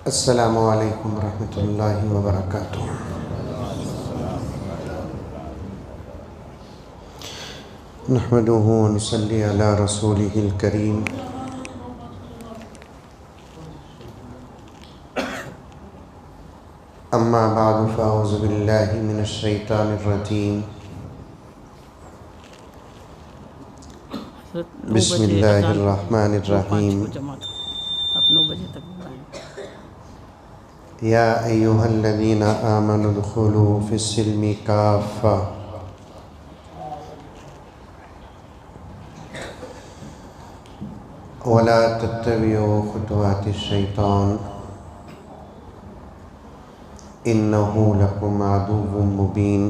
अस्सलामु अलैकुम रहमतुल्लाहि व बरकातुहू। नहमदुहु व नुसल्ली अला रसूलिहिल करीम। अम्मा बादु फ़अऊज़ु बिल्लाहि मिनश शैतानिर रजीम। बिस्मिल्लाहिर रहमानिर रहीम। 9 बजे तक या अय्युहल्लज़ीना आमनु उदखुलू फ़िस्सिल्मि काफ़्फ़ा वला तत्तबिउ खुतवातिश शैतान इन्नहु लकुम अदुव्वुम मुबीन।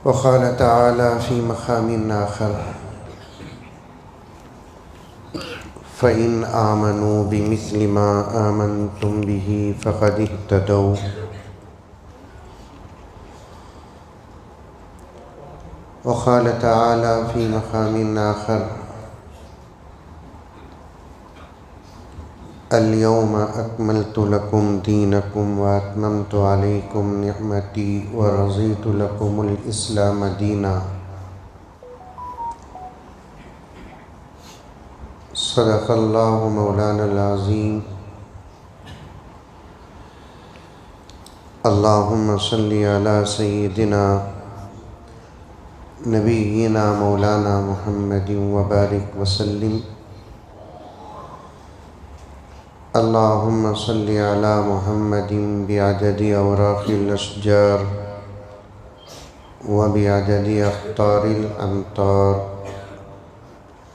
वक़ाल तआला फ़ी मक़ामिन आख़र फ़इन आमनू बिमिस्लि मा आमनतुम बिही फ़क़द इह्तदौ। वक़ाल तआला फ़ी मक़ामिन आख़र अल-यौम अकमलतु लकुम दीनकुम व अतममतु अलैकुम निअमती व रज़ीतु लकुमुल इस्लाम दीना। सदक़ल्लाहु मौलानल अज़ीम। अल्लाहुम्मा सल्लि अला सय्यिदिना नबिय्यिना मौलाना मुहम्मदिन व बारिक वसल्लिम। अल्लाहुम्मा सल्लि अला मुहम्मदिन बिअददि औराक़िल अशजार व बिअददि अख़्तारिल अमतार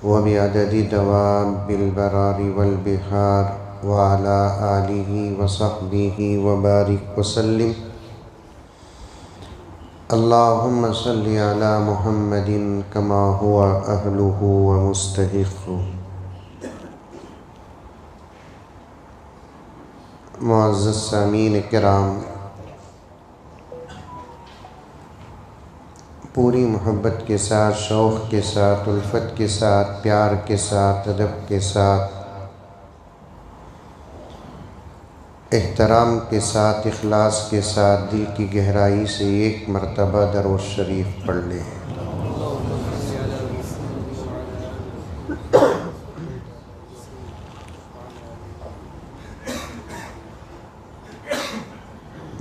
व बिअददि दवाबिल बरारि वल बिहार व अला आलिहि व सहबिहि व बारिक वसल्लिम। अल्लाहुम्मा सल्लि अला मुहम्मदिन कमा हुवा अहलुहु व मुस्तहिक़्क़ुहु। मुअज़्ज़ज़ सामीन किराम, पूरी मोहब्बत के साथ, शौक़ के साथ, उल्फ़त के साथ, प्यार के साथ, अदब के साथ, एहतराम के साथ, इख़लास के साथ, दिल की गहराई से एक मरतबा दरूद शरीफ पढ़ लें।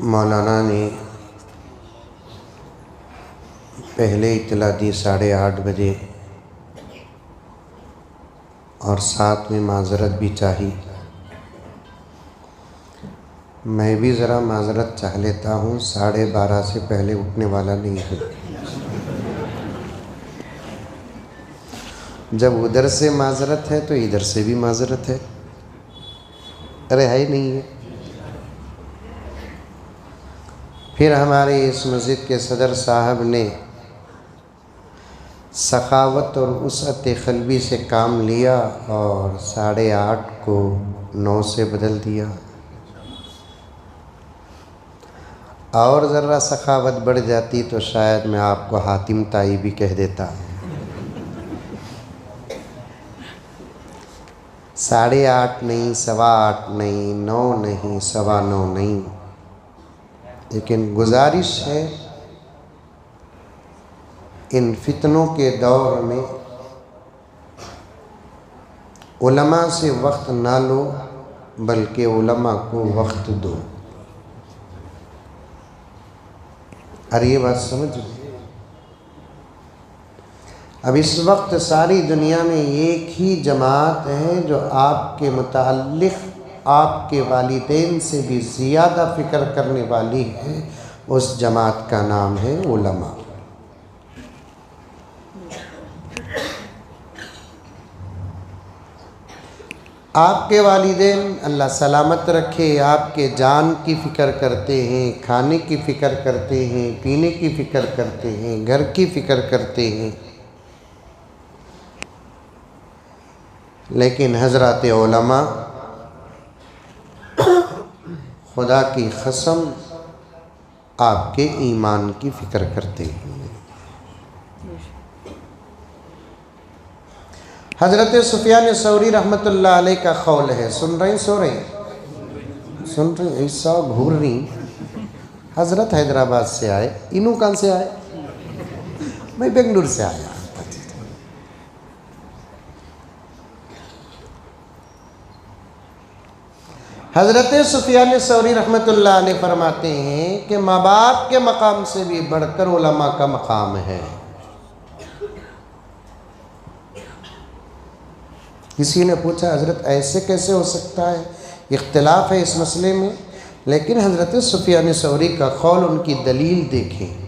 मौलाना ने पहले इत्तला दी 8:30 बजे और साथ में माज़रत भी चाही। मैं भी ज़रा माज़रत चाह लेता हूँ, 12:30 से पहले उठने वाला नहीं हूँ। जब उधर से माज़रत है तो इधर से भी माज़रत है। अरे है ही नहीं है। फिर हमारे इस मस्जिद के सदर साहब ने सखावत और वुसअत क़ल्बी से काम लिया और 8:30 को 9 से बदल दिया। और ज़रा सखावत बढ़ जाती तो शायद मैं आपको हातिम ताई भी कह देता। 8:30 नहीं, 8:15 नहीं, 9 नहीं, 9:15 नहीं। लेकिन गुजारिश है, इन फितनों के दौर में उलमा से वक्त ना लो, बल्कि उलमा को वक्त दो। अरे ये बात समझ लो। अब इस वक्त सारी दुनिया में एक ही जमात है जो आपके मुताल्लिक़ आपके वालिदैन से भी ज़्यादा फ़िक्र करने वाली है। उस जमात का नाम है उलमा। आपके वालिदैन अल्लाह सलामत रखे, आपके जान की फ़िक्र करते हैं, खाने की फ़िक्र करते हैं, पीने की फ़िक्र करते हैं, घर की फ़िक्र करते हैं। लेकिन हज़रत उलमा खुदा की कसम आपके ईमान की फ़िक्र करते हैं। हज़रत सुफियान सौरी रहमतुल्लाह अलैह का कौल है, सुन रहे सो रहे सुन रही ऐसा घूर रही। हज़रत हैदराबाद से आए, इनू कहाँ से आए? मैं बेंगलुरु से आया। हज़रत सुफियान सौरी रहमतुल्लाह अलैह फरमाते हैं कि माँ बाप के मकाम से भी बढ़कर उलमा का मकाम है। किसी ने पूछा हज़रत ऐसे कैसे हो सकता है, इख्तिलाफ है इस मसले में, लेकिन हज़रत सुफियान सौरी का कौल, उनकी दलील देखें।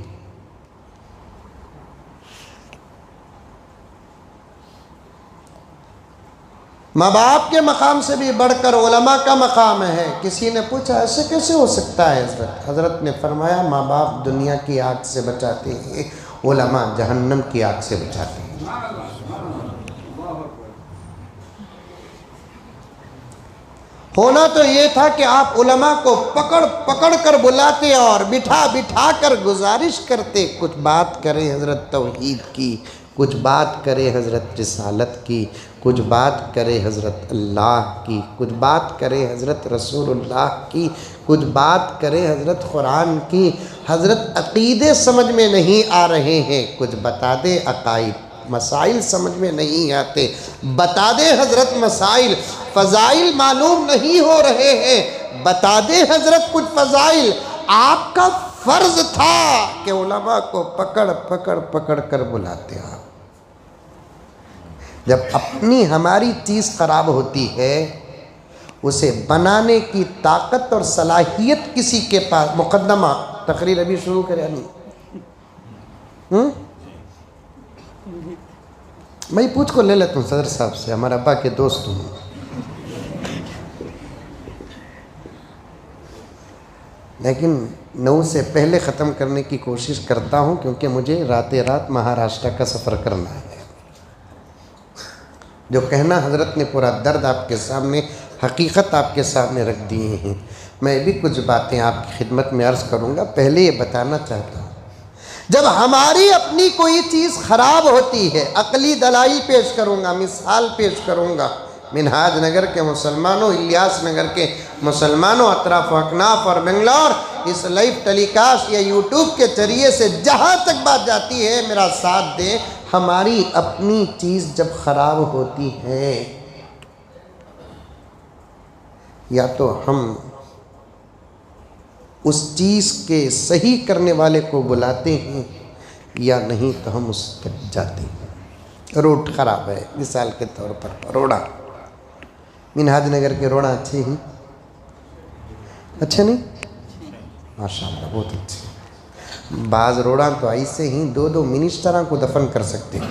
माँ बाप के मकाम से भी बढ़कर उलमा का मकाम है। किसी ने पूछा ऐसे कैसे हो सकता है हज़रत? हज़रत ने फरमाया माँ बाप दुनिया की आग से बचाते हैं, उलमा जहन्नम की आग से बचाते हैं। होना तो ये था कि आप उलमा को पकड़ पकड़ कर बुलाते और बिठा बिठा कर गुजारिश करते, कुछ बात करें हज़रत तौहीद की, कुछ बात करें हज़रत रिसालत की, कुछ बात करें हज़रत अल्लाह की, कुछ बात करें हज़रत रसूलुल्लाह की, कुछ बात करें हज़रत कुरान की। हज़रत अक़ीदे समझ में नहीं आ रहे हैं, कुछ बता दे अक़ाइद। मसाइल समझ में नहीं आते, बता दे हज़रत मसाइल। फ़ज़ाइल मालूम नहीं हो रहे हैं, बता दे हज़रत कुछ फ़ज़ाइल। आपका फ़र्ज़ था कि उलमा को पकड़ पकड़ पकड़ कर बुलाते आप। जब अपनी हमारी चीज़ ख़राब होती है, उसे बनाने की ताकत और सलाहियत किसी के पास, मुक़द्दमा तकरीर अभी शुरू करें नहीं, मैं पूछ को ले लेता हूँ सदर साहब से, हमारे अब्बा के दोस्त हूँ। लेकिन 9 से पहले ख़त्म करने की कोशिश करता हूँ, क्योंकि मुझे रातें रात महाराष्ट्र का सफ़र करना है। जो कहना हज़रत ने पूरा दर्द आपके सामने, हकीकत आपके सामने रख दिए हैं। मैं भी कुछ बातें आपकी खिदमत में अर्ज़ करूँगा। पहले ये बताना चाहता हूँ, जब हमारी अपनी कोई चीज़ ख़राब होती है, अक़ली दलाइल पेश करूँगा, मिसाल पेश करूँगा। मिनहाज नगर के मुसलमानों, इलियास नगर के मुसलमानों, अतराफ़ अकनाफ और बेंगलोर, इस लाइव टेलीकास्ट या यूट्यूब के ज़रिए से जहाँ तक बात जाती है, मेरा साथ दें। हमारी अपनी चीज़ जब ख़राब होती है, या तो हम उस चीज़ के सही करने वाले को बुलाते हैं, या नहीं तो हम उस पर जाते हैं। रोड ख़राब है, मिसाल के तौर पर रोड़ा, मिनहाज नगर के रोड़ा अच्छे हैं, अच्छे नहीं? माशाअल्लाह बहुत अच्छे। बाज़ रोड़ा तो ऐसे ही 2-2 मिनिस्टरों को दफन कर सकते हैं।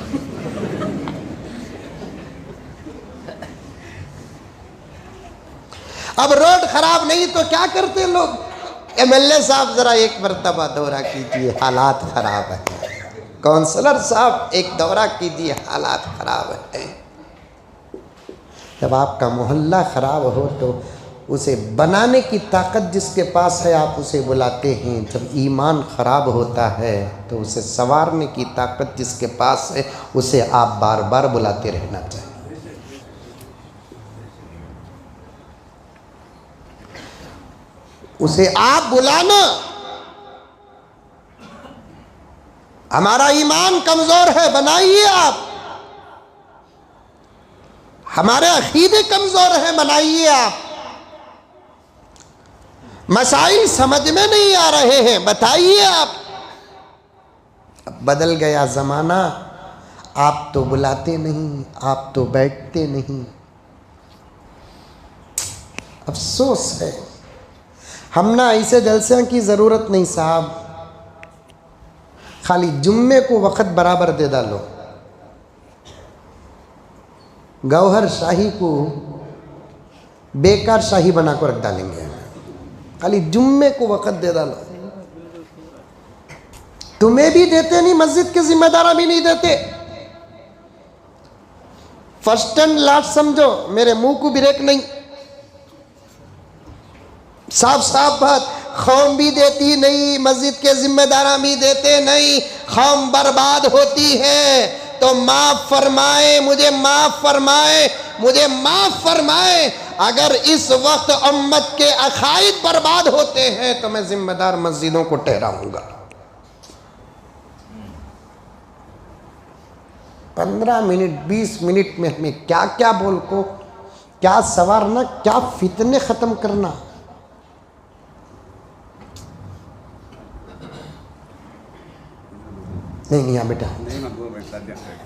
अब रोड ख़राब नहीं तो क्या करते लोग? MLA साहब ज़रा एक मरतबा दौरा कीजिए, हालात ख़राब है। काउंसलर साहब एक दौरा कीजिए, हालात ख़राब है। जब आपका मोहल्ला ख़राब हो तो उसे बनाने की ताकत जिसके पास है, आप उसे बुलाते हैं। जब ईमान ख़राब होता है तो उसे संवारने की ताकत जिसके पास है, उसे आप बार बार बुलाते रहना चाहिए। उसे आप बुलाना। हमारा ईमान कमज़ोर है, बनाइए आप। हमारे अक़ीदे कमज़ोर हैं, बनाइए आप। मसाइल समझ में नहीं आ रहे हैं, बताइए आप। अब बदल गया ज़माना, आप तो बुलाते नहीं, आप तो बैठते नहीं। अफसोस है। हम ना ऐसे जलसे की ज़रूरत नहीं साहब, खाली जुम्मे को वक़्त बराबर दे डालो। गौहर शाही को बेकार शाही बना कर रख डालेंगे। खाली जुम्मे को वक़्त दे डालो। तुम्हें भी देते नहीं, मस्जिद के जिम्मेदारा भी नहीं देते। फर्स्ट एंड लास्ट समझो, मेरे मुंह को ब्रेक नहीं। साफ साफ बात, कौम भी देती नहीं, मस्जिद के जिम्मेदारा भी देते नहीं, कौम बर्बाद होती है। तो माफ फरमाए, मुझे माफ फरमाए, मुझे माफ फरमाए। अगर इस वक्त उम्मत के अकायद बर्बाद होते हैं तो मैं जिम्मेदार मस्जिदों को ठहराऊंगा। 15 मिनट 20 मिनट में हमें क्या क्या बोल को क्या संवारना, क्या फितने खत्म करना। नहीं यहाँ बेटा,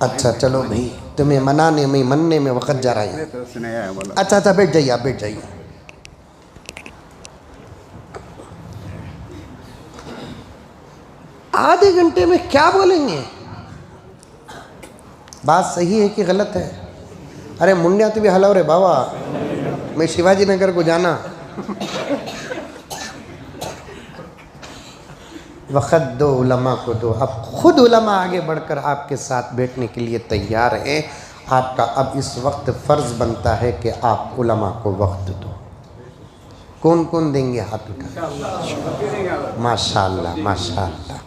अच्छा चलो भाई, तुम्हें मनाने में मनने में वक्त जा रहा है। अच्छा अच्छा बैठ जाइए, आप बैठ जाइए। आधे घंटे में क्या बोलेंगे? बात सही है कि गलत है? अरे मुंडिया तो भी हलाओ रे बाबा, मैं शिवाजी नगर को जाना। वक़्त दो उलमा को दो। अब खुद उलमा आगे बढ़कर आपके साथ बैठने के लिए तैयार हैं। आपका अब इस वक्त फ़र्ज़ बनता है कि आप उलमा को वक्त दो। कौन कौन देंगे हाथ उठा? माशाअल्लाह माशाअल्लाह।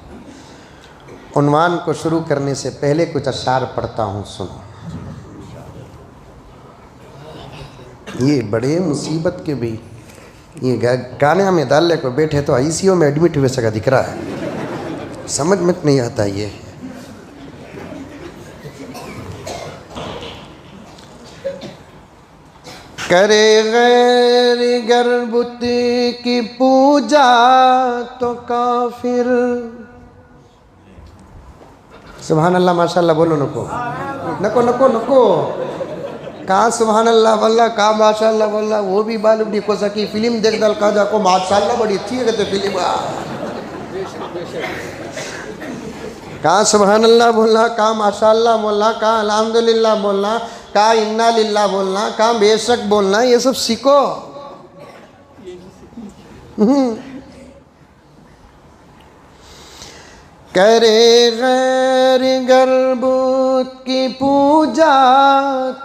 उन्वान को शुरू करने से पहले कुछ अशार पढ़ता हूँ, सुनो। ये बड़े मुसीबत के भी ये गाने में डालने को बैठे तो आईसीयू में एडमिट हुए सका दिख रहा है, समझ में नहीं आता। ये करे गैर गर्बुत की पूजा तो काफिर। सुभान अल्लाह माशाअल्लाह बोलो। नको नको नको नको, कहाँ सुभान अल्लाह बोला, कहाँ माशाअल्लाह बोला। वो भी बालुडी को सकी फिल्म देख दल का जाको माशाअल्लाह बड़ी अच्छी है कहते फिल्म। कहाँ सुभान अल्लाह बोलना, कहाँ माशाअल्लाह बोलना, कहाँ अल्हम्दुलिल्लाह बोलना, कहाँ इन्ना लिल्लाह बोलना, कहाँ बेशक बोलना, ये सब सीखो। करे गैर गर्बुत की पूजा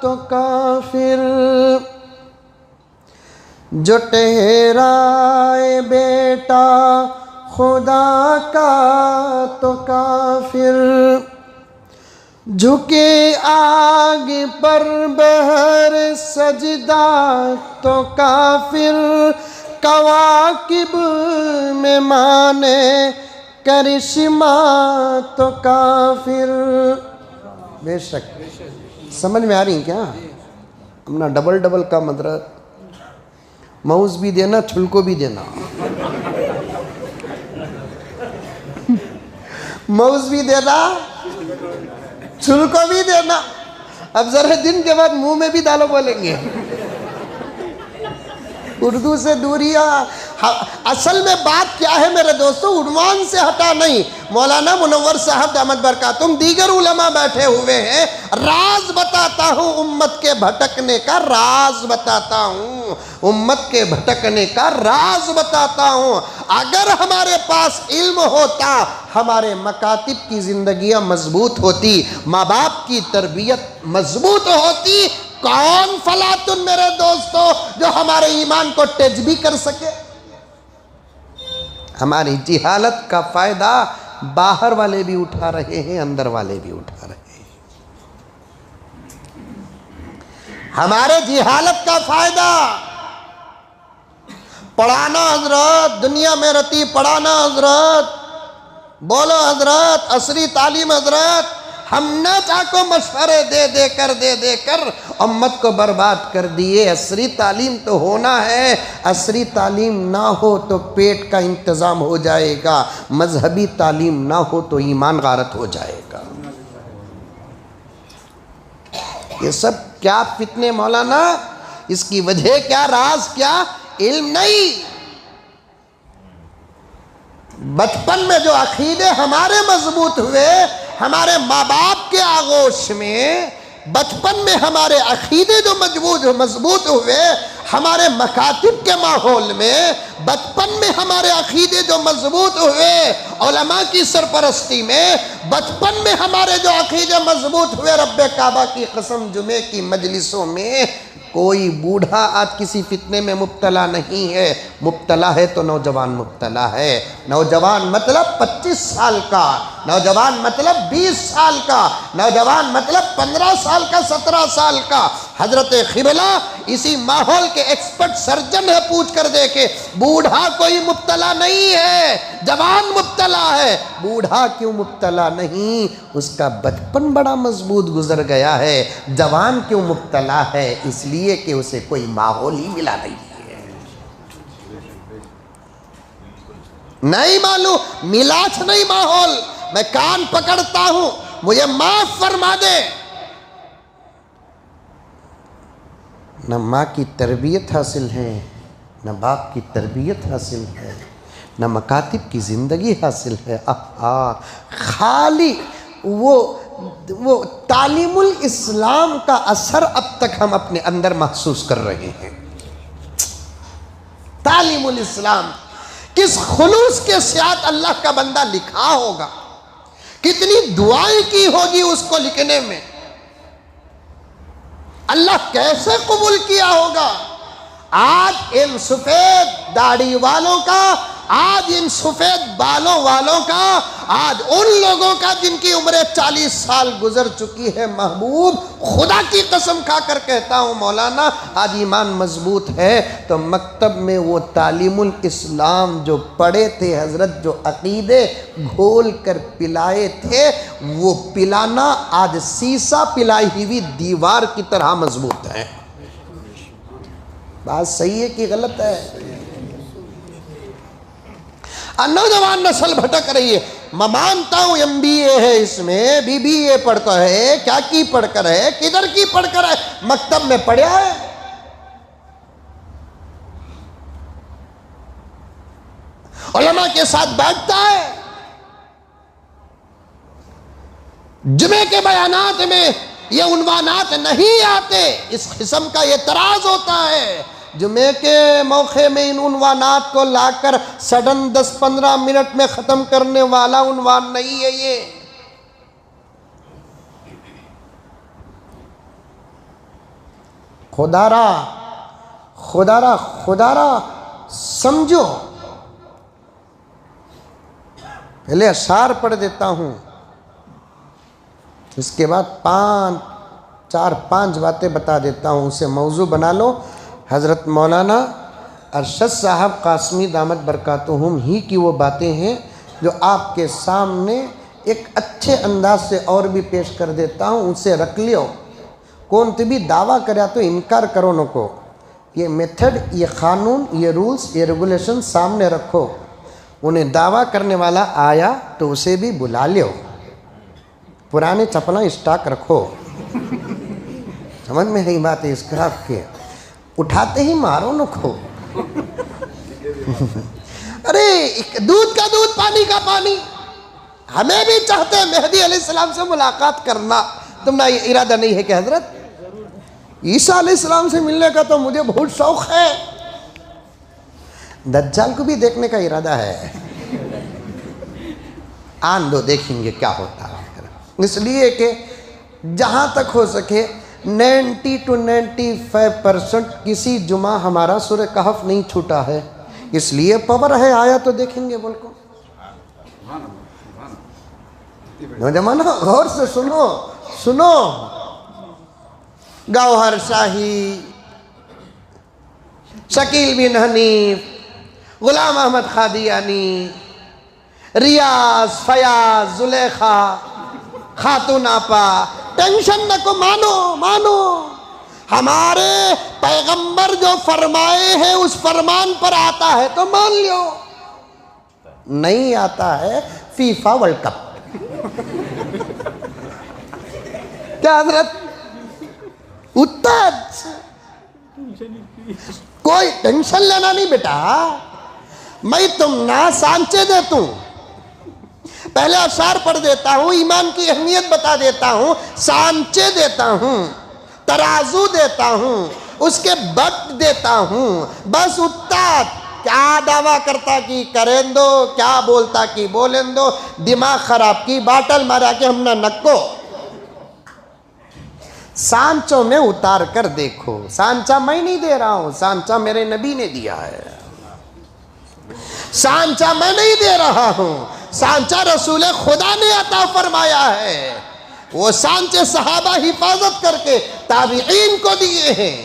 तो काफिर, जो ठहराए बेटा खुदा का तो काफिर, झुके आग पर बहर सजदा तो काफिर, कवाकिब में माने करिश्मा तो काफिर। बेशक समझ में आ रही क्या? अपना डबल डबल का मतलब माउस भी देना, छुलको भी देना। माउस भी देना, छुलको भी देना। अब जरा दिन के बाद मुंह में भी डालो बोलेंगे। उर्दू से दूरियां। असल में बात क्या है मेरे दोस्तों, उन्वान से हटा नहीं। मौलाना मुनव्वर साहब दामद बरकातुम दीगर उलमा बैठे हुए हैं। राज बताता हूँ उम्मत के भटकने का, राज बताता हूँ उम्मत के भटकने का, राज बताता हूँ। अगर हमारे पास इल्म होता, हमारे मकातिब की जिंदगियां मजबूत होती, माँ बाप की तरबियत मजबूत होती। कौन फलातुन मेरे दोस्तों जो हमारे ईमान को टेज भी कर सके। हमारी जिहालत का फायदा बाहर वाले भी उठा रहे हैं, अंदर वाले भी उठा रहे हैं। हमारे जिहालत का फायदा पढ़ाना हजरत, दुनिया में रहती पढ़ाना हजरत, बोलो हजरत, असरी तालीम हजरत। हमने चाको मशवरे दे कर उम्मत को बर्बाद कर दिए। असरी तालीम तो होना है, असरी तालीम ना हो तो पेट का इंतज़ाम हो जाएगा, मजहबी तालीम ना हो तो ईमान गारत हो जाएगा। ये सब क्या फितने मौलाना, इसकी वजह क्या, राज क्या? इल्म नहीं। बचपन में जो अकीदे हमारे मजबूत हुए, हमारे माँ बाप के आगोश में, बचपन में हमारे अकीदे जो मजबूत हुए, हमारे मकातिब के माहौल में, बचपन में हमारे अकीदे जो मजबूत हुए उलमा की सरपरस्ती में, बचपन में हमारे जो अकीदे मजबूत हुए रब्बे काबा की कसम जुमे की मजलिसों में, कोई बूढ़ा आज किसी फितने में मुब्तला नहीं है। मुब्तला है तो नौजवान मुब्तला है। नौजवान मतलब 25 साल का, नौजवान मतलब 20 साल का, नौजवान मतलब 15 साल का, 17 साल का। हजरत क़िबला इसी माहौल के एक्सपर्ट सर्जन है, पूछ कर देखे। बूढ़ा कोई मुब्तला नहीं है, जवान मुब्तला है। बूढ़ा क्यों मुब्तला नहीं? उसका बचपन बड़ा मजबूत गुजर गया है। जवान क्यों मुब्तला है? इसलिए कि उसे कोई माहौल ही मिला नहीं है। नहीं मालूम, मिलाच नहीं माहौल। मैं कान पकड़ता हूं, मुझे माफ फरमा दे। न माँ की तरबियत हासिल है, न बाप की तरबियत हासिल है, न मकातिब की ज़िंदगी हासिल है। खाली वो तालीमुल इस्लाम का असर अब तक हम अपने अंदर महसूस कर रहे हैं। तालीमुल इस्लाम किस खुलूस के साथ अल्लाह का बंदा लिखा होगा, कितनी दुआएं की होगी उसको लिखने में, अल्लाह कैसे कबूल किया होगा। आज इन सफेद दाढ़ी वालों का, आज इन सफेद बालों वालों का, आज उन लोगों का जिनकी उम्र 40 साल गुजर चुकी है। महबूब खुदा की कसम खाकर कहता हूँ मौलाना, आज ईमान मजबूत है तो मकतब में वो तालीमुल इस्लाम जो पढ़े थे हजरत, जो अकीदे घोल कर पिलाए थे, वो पिलाना आज सीसा पिलाई हुई दीवार की तरह मजबूत है। बात सही है कि गलत है? नौजवान नस्ल भटक रही है। मैं मानता हूं MBA है, इसमें BBA पढ़ता है, क्या की पढ़कर है, किधर की पढ़कर है, मकतब में पढ़ा है। उलमा के साथ बैठता है। जुमे के बयानात में ये उन्वानात नहीं आते, इस किस्म का ये तराज होता है। जुमे के मौके में इन उन्वानात को लाकर सडन 10-15 मिनट में ख़त्म करने वाला उन्वान नहीं है ये। खुदारा खुदारा खुदारा समझो। पहले अशार पढ़ देता हूँ, इसके बाद 4-5 बातें बता देता हूँ, उसे मौजू बना लो। हज़रत मौलाना अरशद साहब कासमी दामत बरकातुहुम ही की वो बातें हैं जो आपके सामने एक अच्छे अंदाज से और भी पेश कर देता हूँ, उनसे रख लियो। कौन भी दावा करे तो इनकार करो नको। ये मेथड, ये क़ानून, ये रूल्स, ये रेगुलेशन सामने रखो। उन्हें दावा करने वाला आया तो उसे भी बुला लियो। पुराने चपला स्टॉक रखो। समझ में है बात है? इसका आपके उठाते ही मारो नको। अरे दूध का दूध, पानी का पानी। हमें भी चाहते हैं मेहदी अलैहिस्सलाम से मुलाकात करना। तुम्हारा ये इरादा नहीं है कि हजरत ईसा अलैहिस्सलाम से मिलने का? तो मुझे बहुत शौक है। दज्जाल को भी देखने का इरादा है। आन दो, देखेंगे क्या होता है। इसलिए कि जहाँ तक हो सके 90 to 95% किसी जुमा हमारा सूरह कहफ नहीं छूटा है। इसलिए पवर है, आया तो देखेंगे। बोल को नौजवान गौर से सुनो सुनो। गौहर शाही, शकील बिन हनीफ, गुलाम अहमद खादियानी, रियाज, फयाज, जुलेखा, खातून आपा, टेंशन न को मानो। हमारे पैगंबर जो फरमाए हैं उस फरमान पर आता है तो मान लो, नहीं आता है फीफा वर्ल्ड कप। क्या हजरत उत्तर कोई टेंशन लेना नहीं बेटा। मैं तुम ना सांचे दे तू, पहले अशार पढ़ देता हूँ, ईमान की अहमियत बता देता हूँ, सांचे देता हूँ, तराजू देता हूँ, उसके बट देता हूँ। बस उस्ताद क्या दावा करता कि करें दो, क्या बोलता कि बोलें दो, दिमाग खराब की बाटल मारा के हमने नक्को। सांचो में उतार कर देखो, सांचा मैं नहीं दे रहा हूं, सांचा मेरे नबी ने दिया है। सांचा मैं नहीं दे रहा हूं, सांचा रसूल खुदा ने अता फरमाया है। वो सांचे सहाबा हिफाजत करके ताबीईन को दिए हैं,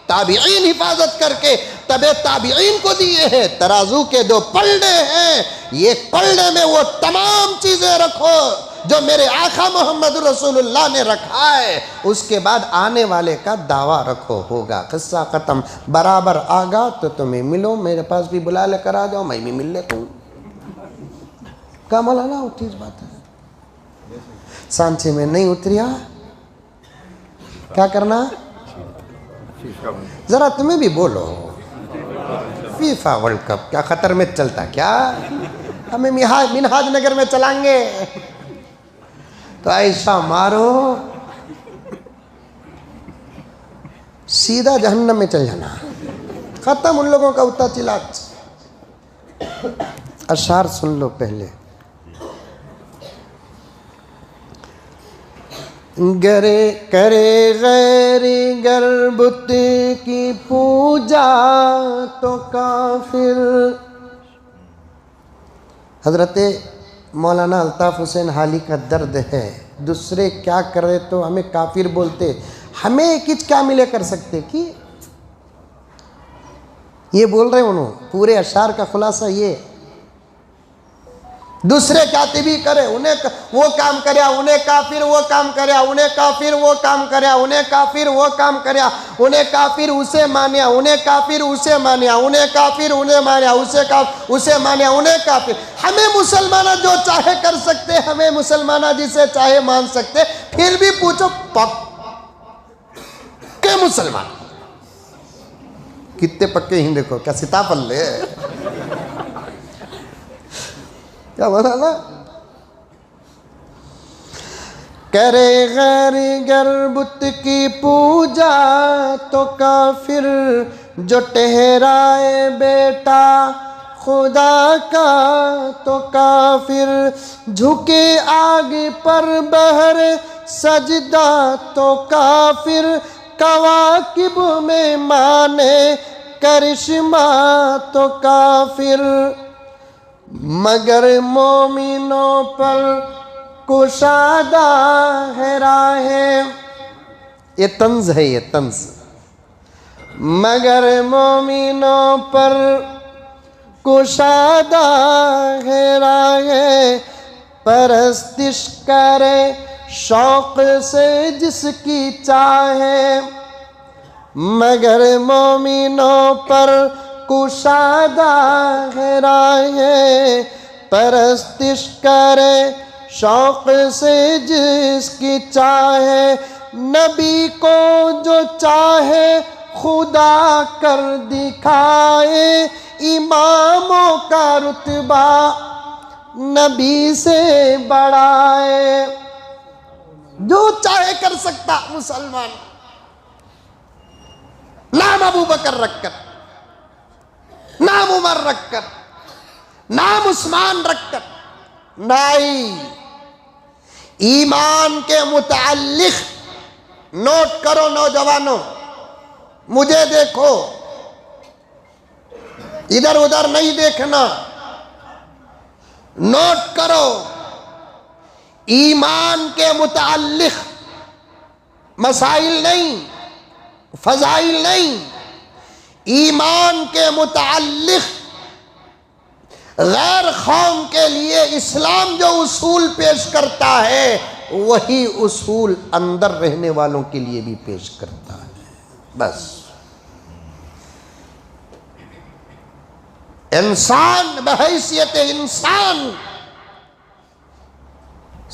ताबीईन हिफाजत करके तबे ताबीईन को दिए हैं। तराजू के दो पलड़े हैं, ये पलड़े में वो तमाम चीजें रखो जो मेरे आका मोहम्मद रसूलुल्लाह ने रखा है, उसके बाद आने वाले का दावा रखो, होगा किस्सा खत्म। बराबर आगा तो तुम्हें मिलो, मेरे पास भी बुला लेकर आ जाओ, मैं भी मिल लेता हूँ। क्या मौलाना उठी बात है, सांचे में नहीं उतरिया क्या करना, जरा तुम्हें भी बोलो। फीफा वर्ल्ड कप क्या खतर में चलता, क्या हमें मिनहाज नगर में चलाएंगे तो ऐसा मारो सीधा जहन्नम में चल जाना, खत्म उन लोगों का उतना चिल्लाच। अशार सुन लो पहले। गरे करे गैरी गर्बुत की पूजा तो काफिर। हजरते मौलाना अल्ताफ हुसैन हाली का दर्द है, दूसरे क्या करे तो हमें काफिर बोलते, हमें किच क्या मिले कर सकते कि ये बोल रहे उन्होंने। पूरे अशार का खुलासा ये, दूसरे कातिबी करे उन्हें वो काम करया, उन्हें काफिर वो काम करया, उन्हें काफिर वो काम करया, उन्हें काफिर वो काम करया, उन्हें काफिर उसे मानिया, उन्हें काफिर उसे मानिया, उन्हें काफिर उन्हें मानिया, उसे मानिया, उन्हें काफिर। हमें मुसलमाना जो चाहे कर सकते, हमें मुसलमाना जिसे चाहे मान सकते, फिर भी पूछो पक्के मुसलमान कितने पक्के ही देखो, क्या सीताफल क्या बोला ना। करे गैर गर्बुत की पूजा तो काफिर, जो ठहराए बेटा खुदा का तो काफिर, झुके आग पर बहर सजदा तो काफिर, कवाकिब में माने करिश्मा तो काफिर, मगर मोमिनों पर कुशादा है राहें। ये तंज है, ये तंज। मगर मोमिनों पर कुशादा है राहें, परस्तिश करे शौक से जिसकी चाहे। मगर मोमिनों पर कुशादा है राहें, परस्तिश करे शौक से जिसकी चाहे। नबी को जो चाहे खुदा कर दिखाए, इमामों का रुतबा नबी से बढ़ाए। जो चाहे कर सकता मुसलमान, नाम अबू बकर रखकर, नाम उमर रखकर, नाम उस्मान रखकर, नहीं, ईमान के मुताल्लिक नोट करो नौजवानों, मुझे देखो, इधर उधर नहीं देखना, नोट करो। ईमान के मुताल्लिक मसाइल नहीं, फजाइल नहीं, ईमान के मुताल्लिक गैर कौम के लिए इस्लाम जो उसूल पेश करता है, वही उसूल अंदर रहने वालों के लिए भी पेश करता है। बस इंसान बहैसियत इंसान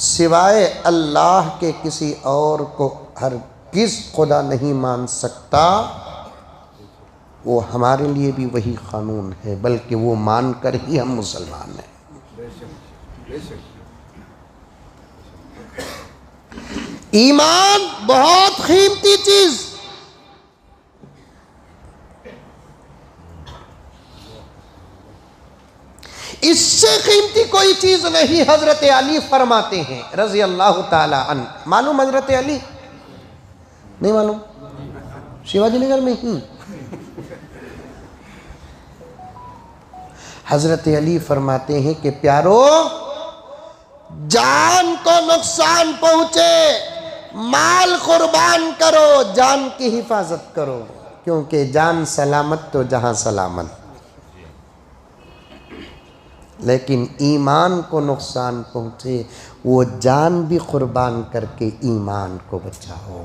सिवाय अल्लाह के किसी और को हरगिज़ खुदा नहीं मान सकता। वो हमारे लिए भी वही कानून है, बल्कि वो मानकर ही हम मुसलमान हैं। ईमान बहुत कीमती चीज। इससे कीमती कोई चीज नहीं। हजरत अली फरमाते हैं रजी अल्लाह ताला अन। मालूम हजरत अली? नहीं मालूम? शिवाजी नगर में ही हजरत अली फरमाते हैं कि प्यारो, जान को नुकसान पहुंचे, माल कुर्बान करो, जान की हिफाजत करो, क्योंकि जान सलामत तो जहां सलामत, लेकिन ईमान को नुकसान पहुंचे वो जान भी कुर्बान करके ईमान को बचाओ,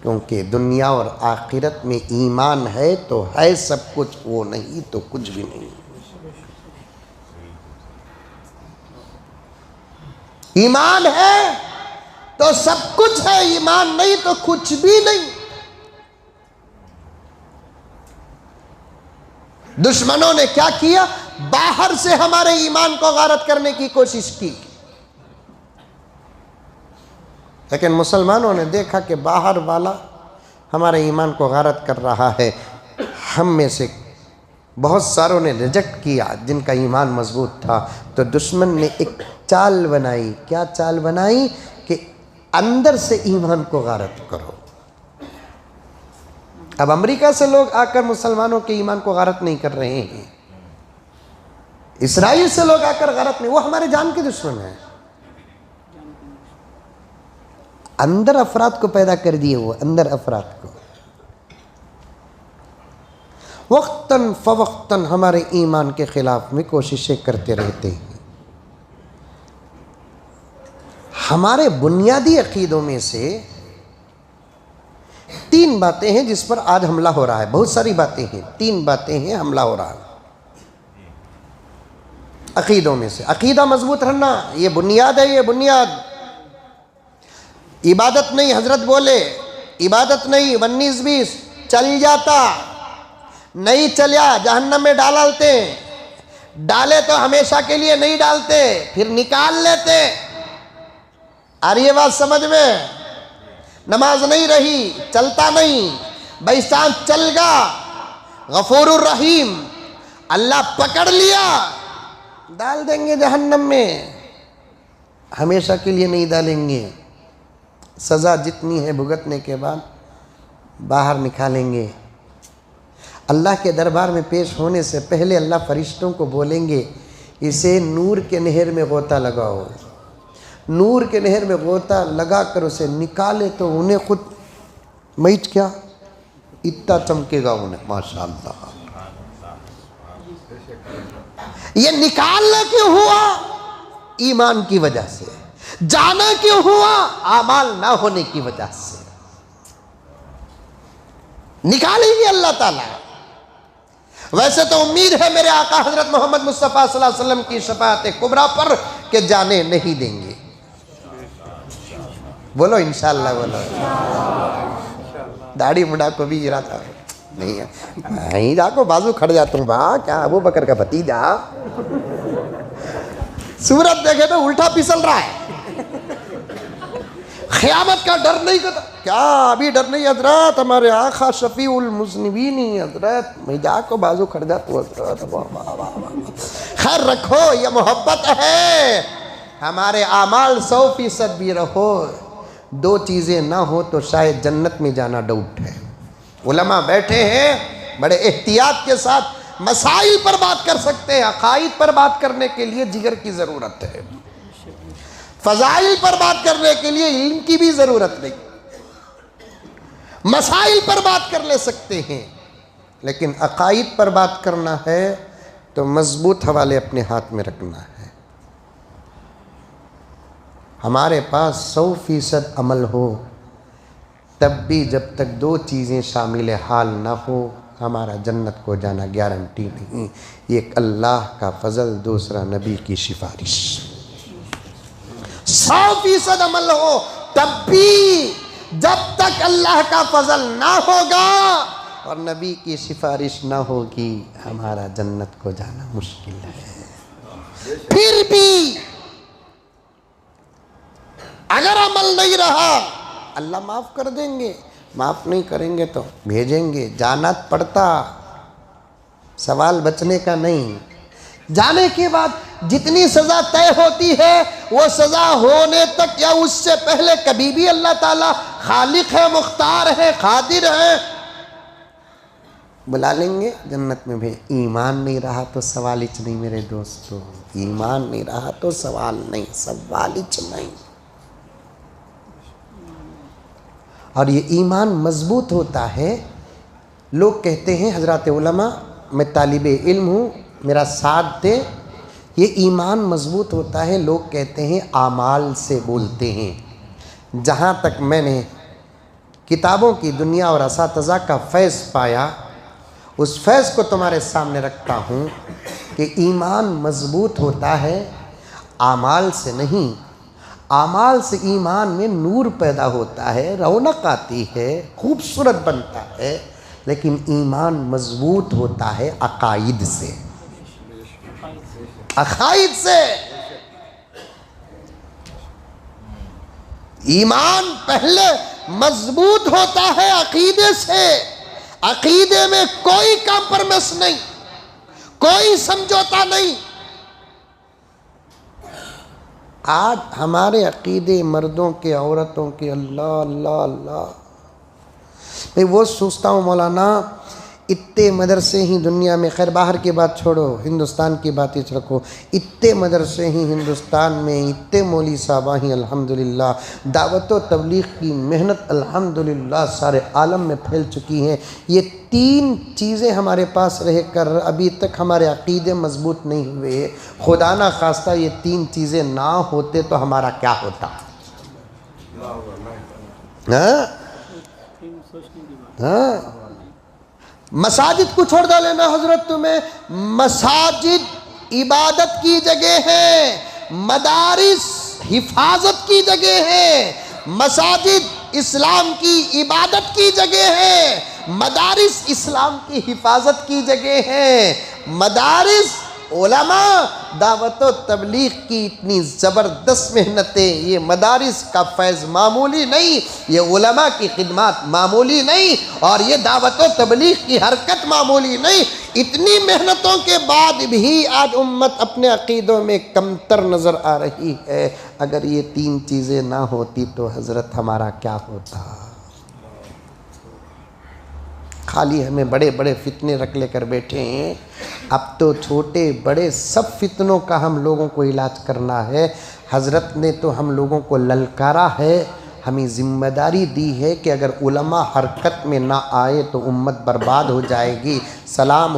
क्योंकि दुनिया और आखिरत में ईमान है तो है सब कुछ, वो नहीं तो कुछ भी नहीं। ईमान है तो सब कुछ है, ईमान नहीं तो कुछ भी नहीं। दुश्मनों ने क्या किया? बाहर से हमारे ईमान को गारत करने की कोशिश की, लेकिन मुसलमानों ने देखा कि बाहर वाला हमारे ईमान को गारत कर रहा है। हम में से बहुत सारों ने रिजेक्ट किया जिनका ईमान मजबूत था, तो दुश्मन ने एक चाल बनाई। क्या चाल बनाई? कि अंदर से ईमान को गारत करो। अब अमेरिका से लोग आकर मुसलमानों के ईमान को गारत नहीं कर रहे हैं, इसराइल से लोग आकर गारत नहीं, वो हमारे जान के दुश्मन है। अंदर अफराद को पैदा कर दिए, वो अंदर अफराद को वक्तन फवक्तन हमारे ईमान के खिलाफ में कोशिशें करते रहते हैं। हमारे बुनियादी अकीदों में से 3 बातें हैं जिस पर आज हमला हो रहा है। बहुत सारी बातें हैं, 3 बातें हैं हमला हो रहा है अकीदों में से। अकीदा मजबूत रहना ये बुनियाद है, ये बुनियाद। इबादत नहीं, हजरत बोले इबादत नहीं 19-20 चल जाता, नहीं चलिया जहन्नम में डालते, डाले तो हमेशा के लिए नहीं डालते, फिर निकाल लेते। आ रही है बात समझ में? नमाज नहीं रही, चलता नहीं, बैसाख चल गया, गफूरुर रहीम, अल्लाह पकड़ लिया, डाल देंगे जहन्नम में, हमेशा के लिए नहीं डालेंगे। सज़ा जितनी है भुगतने के बाद बाहर निकालेंगे। अल्लाह के दरबार में पेश होने से पहले अल्लाह फरिश्तों को बोलेंगे, इसे नूर के नहर में गोता लगाओ। नूर के नहर में गोता लगा कर उसे निकाले तो उन्हें खुद मैच क्या इतना चमकेगा उन्हें, माशाअल्लाह। ये निकालना क्यों हुआ? ईमान की वजह से। जाना क्यों हुआ? आमाल ना होने की वजह से। निकालेंगे अल्लाह ताला। वैसे तो उम्मीद है मेरे आका हजरत मोहम्मद मुस्तफ़ा सल्लल्लाहु अलैहि वसल्लम की शफाअत कुबरा पर के जाने नहीं देंगे। बोलो इंशाअल्लाह, बोलो। दाढ़ी मुंडा को भी गिरा था नहीं है, नहीं जाको बाजू खड़ जा तुम, वाह क्या अबू बकर का भतीजा, सूरत देखे तो उल्टा फिसल रहा है। क़यामत का डर नहीं करता क्या? अभी डर नहीं हजरत, हमारे आका शफीउल मुज़निबीन हजरत, मैं जाको बाजू खड़ जा तू हजरत, खैर रखो, ये मोहब्बत है। हमारे आमाल 100% भी रहो, 2 चीज़ें ना हो तो शायद जन्नत में जाना डाउट है। उलमा बैठे हैं, बड़े एहतियात के साथ मसाइल पर बात कर सकते हैं। अकाइद पर बात करने के लिए जिगर की ज़रूरत है, फ़ज़ाइल पर बात करने के लिए इल्म की भी ज़रूरत नहीं। मसाइल पर बात कर ले सकते हैं, लेकिन अकाइद पर बात करना है तो मजबूत हवाले अपने हाथ में रखना है। हमारे पास 100% अमल हो, तब भी जब तक 2 चीज़ें शामिल हाल ना हो, हमारा जन्नत को जाना गारंटी नहीं। एक अल्लाह का फजल, दूसरा नबी की सिफारिश। 100% अमल हो, तब भी जब तक अल्लाह का फजल ना होगा और नबी की सिफारिश ना होगी, हमारा जन्नत को जाना मुश्किल है। फिर भी अगर अमल नहीं रहा, अल्लाह माफ़ कर देंगे, माफ़ नहीं करेंगे तो भेजेंगे। जाना पड़ता, सवाल बचने का नहीं। जाने के बाद जितनी सज़ा तय होती है वो सज़ा होने तक या उससे पहले कभी भी अल्लाह ताला खालिक है, मुख्तार है, कादिर है, बुला लेंगे जन्नत में भी। ईमान नहीं रहा तो सवाल हिच नहीं मेरे दोस्तों, ईमान नहीं रहा तो सवाल नहीं, सवाल हिच नहीं। और ये ईमान मजबूत होता है। लोग कहते हैं हजरत उलमा, मैं तालिबे इल्म हूँ, मेरा साथ दे। ये ईमान मजबूत होता है, लोग कहते हैं आमाल से बोलते हैं। जहाँ तक मैंने किताबों की दुनिया और असातिज़ा का फैज़ पाया, उस फैज़ को तुम्हारे सामने रखता हूँ कि ईमान मजबूत होता है आमाल से नहीं। आमाल से ईमान में नूर पैदा होता है, रौनक आती है, खूबसूरत बनता है, लेकिन ईमान मजबूत होता है अकाइद से, अकाइद से। ईमान पहले मजबूत होता है अकीदे से। अकीदे में कोई कॉम्प्रोमाइज नहीं, कोई समझौता नहीं। आज हमारे अकीदे मर्दों के, औरतों के, अल्लाह अल्लाह अल्लाह, मैं वो सोचता हूँ मौलाना, इतने मदरसे ही दुनिया में, खैर बाहर की बात छोड़ो, हिंदुस्तान की बात ही रखो, इतने मदरसे ही हिंदुस्तान में, इतने मौली साहबा ही अल्हम्दुलिल्लाह, दावत व तबलीग की मेहनत अल्हम्दुलिल्लाह सारे आलम में फैल चुकी हैं। ये तीन चीज़ें हमारे पास रहकर अभी तक हमारे अकीदे मजबूत नहीं हुए। खुदा ना खास्ता ये तीन चीज़ें ना होते तो हमारा क्या होता? हाँ, मसाजिद को छोड़ डालेना हजरत, तुम्हें मसाजिद इबादत की जगह है, मदारिस हिफाजत की जगह है, मसाजिद इस्लाम की इबादत की जगह है, मदारिस इस्लाम की हिफाजत की जगह है। मदारिस उलमा दावत व तबलीग की इतनी ज़बरदस्त मेहनतें, ये मदारिस का फैज़ मामूली नहीं, ये उलमा की खिदमत मामूली नहीं, और ये दावत व तबलीग की हरकत मामूली नहीं। इतनी मेहनतों के बाद भी आज उम्मत अपने अकीदों में कमतर नज़र आ रही है। अगर ये तीन चीज़ें ना होती तो हज़रत हमारा क्या होता? खाली हमें बड़े बड़े फितने रख लेकर बैठे हैं। अब तो छोटे बड़े सब फितनों का हम लोगों को इलाज करना है। हज़रत ने तो हम लोगों को ललकारा है, हमें ज़िम्मेदारी दी है कि अगर उलमा हरकत में ना आए तो उम्मत बर्बाद हो जाएगी। सलाम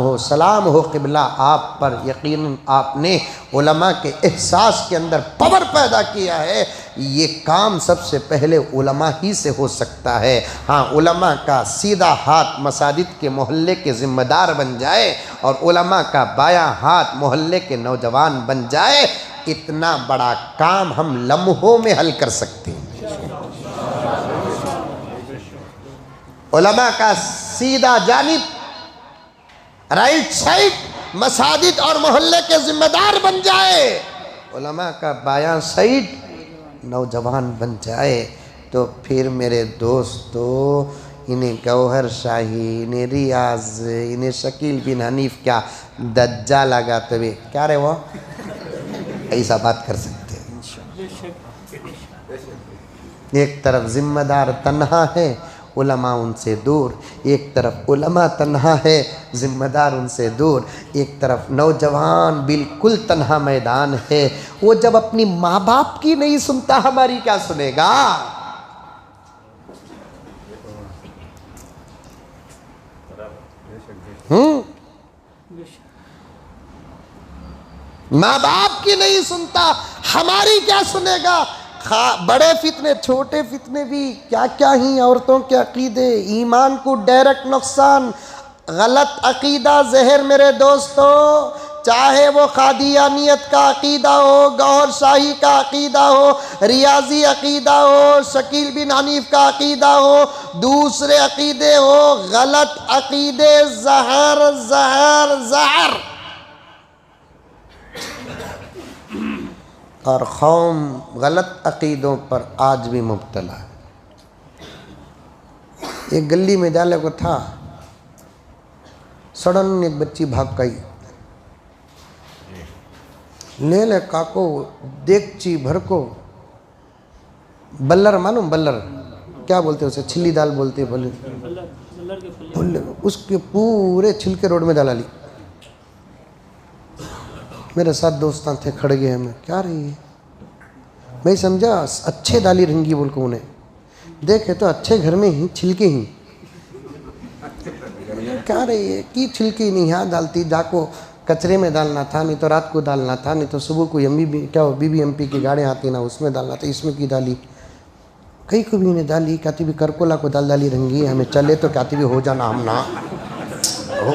हो क़िबला आप पर। यकीनन आपने उलमा के एहसास के अंदर पावर पैदा किया है। ये काम सबसे पहले उलमा ही से हो सकता है। हाँ, उलमा का सीधा हाथ मसाजिद के मोहल्ले के ज़िम्मेदार बन जाए और उलमा का बायां हाथ मोहल्ले के नौजवान बन जाए, इतना बड़ा काम हम लम्हों में हल कर सकते हैं। उलमा का सीधा जानिब राइट साइड मसाजिद और मोहल्ले के जिम्मेदार बन जाए, उलमा का बायां साइड नौजवान बन जाए, तो फिर मेरे दोस्तों इन्हें गौहर शाही, इन्हें रियाज, इन्हें शकील बिन हनीफ क्या दज्जा लगा तभी क्या रे वो ऐसा बात कर सकते हैं। एक तरफ जिम्मेदार तन्हा है, उलमा उनसे दूर, एक तरफ उलमा तन्हा है, जिम्मेदार उनसे दूर, एक तरफ नौजवान बिल्कुल तन्हा मैदान है। वो जब अपनी माँ बाप की नहीं सुनता, हमारी क्या सुनेगा? माँ बाप की नहीं सुनता, हमारी क्या सुनेगा? बड़े फितने, छोटे फितने भी क्या क्या ही, औरतों के अकीदे, ईमान को डायरेक्ट नुकसान, गलत अकीदा जहर मेरे दोस्तों। चाहे वो कादियानियत का अकीदा हो, गौहर शाही का अकीदा हो, रियाजी अकीदा हो, शकील बिन हनीफ का अकीदा हो, दूसरे अकीदे हो, गलत अकीदे जहर जहर जहर। और कौम गलत अकीदों पर आज भी मुब्तला है। एक गली में जाले को था, सडन एक बच्ची भाग गई, ले ले काको देगची भर को बल्लर, मालूम बल्लर क्या बोलते हैं उसे, छिल्ली दाल बोलते हैं, बोले उसके पूरे छिलके रोड में डाला ली। मेरे साथ दोस्त थे, खड़ गए में, क्या रही है, मैं समझा अच्छे दाली रंगी बोल को, उन्हें देखे तो अच्छे घर में ही छिलके ही, क्या रही है कि छिलके नहीं यहाँ डालती, जाको कचरे में डालना था, नहीं तो रात को डालना था, नहीं तो सुबह को BBMP की गाड़ी आती ना उसमें डालना था, इसमें की डाली, कहीं को भी ने डाली, कहती भी करकोला को दाल डाली रंगी, हमें चले तो कहती भी हो जाना, हम ना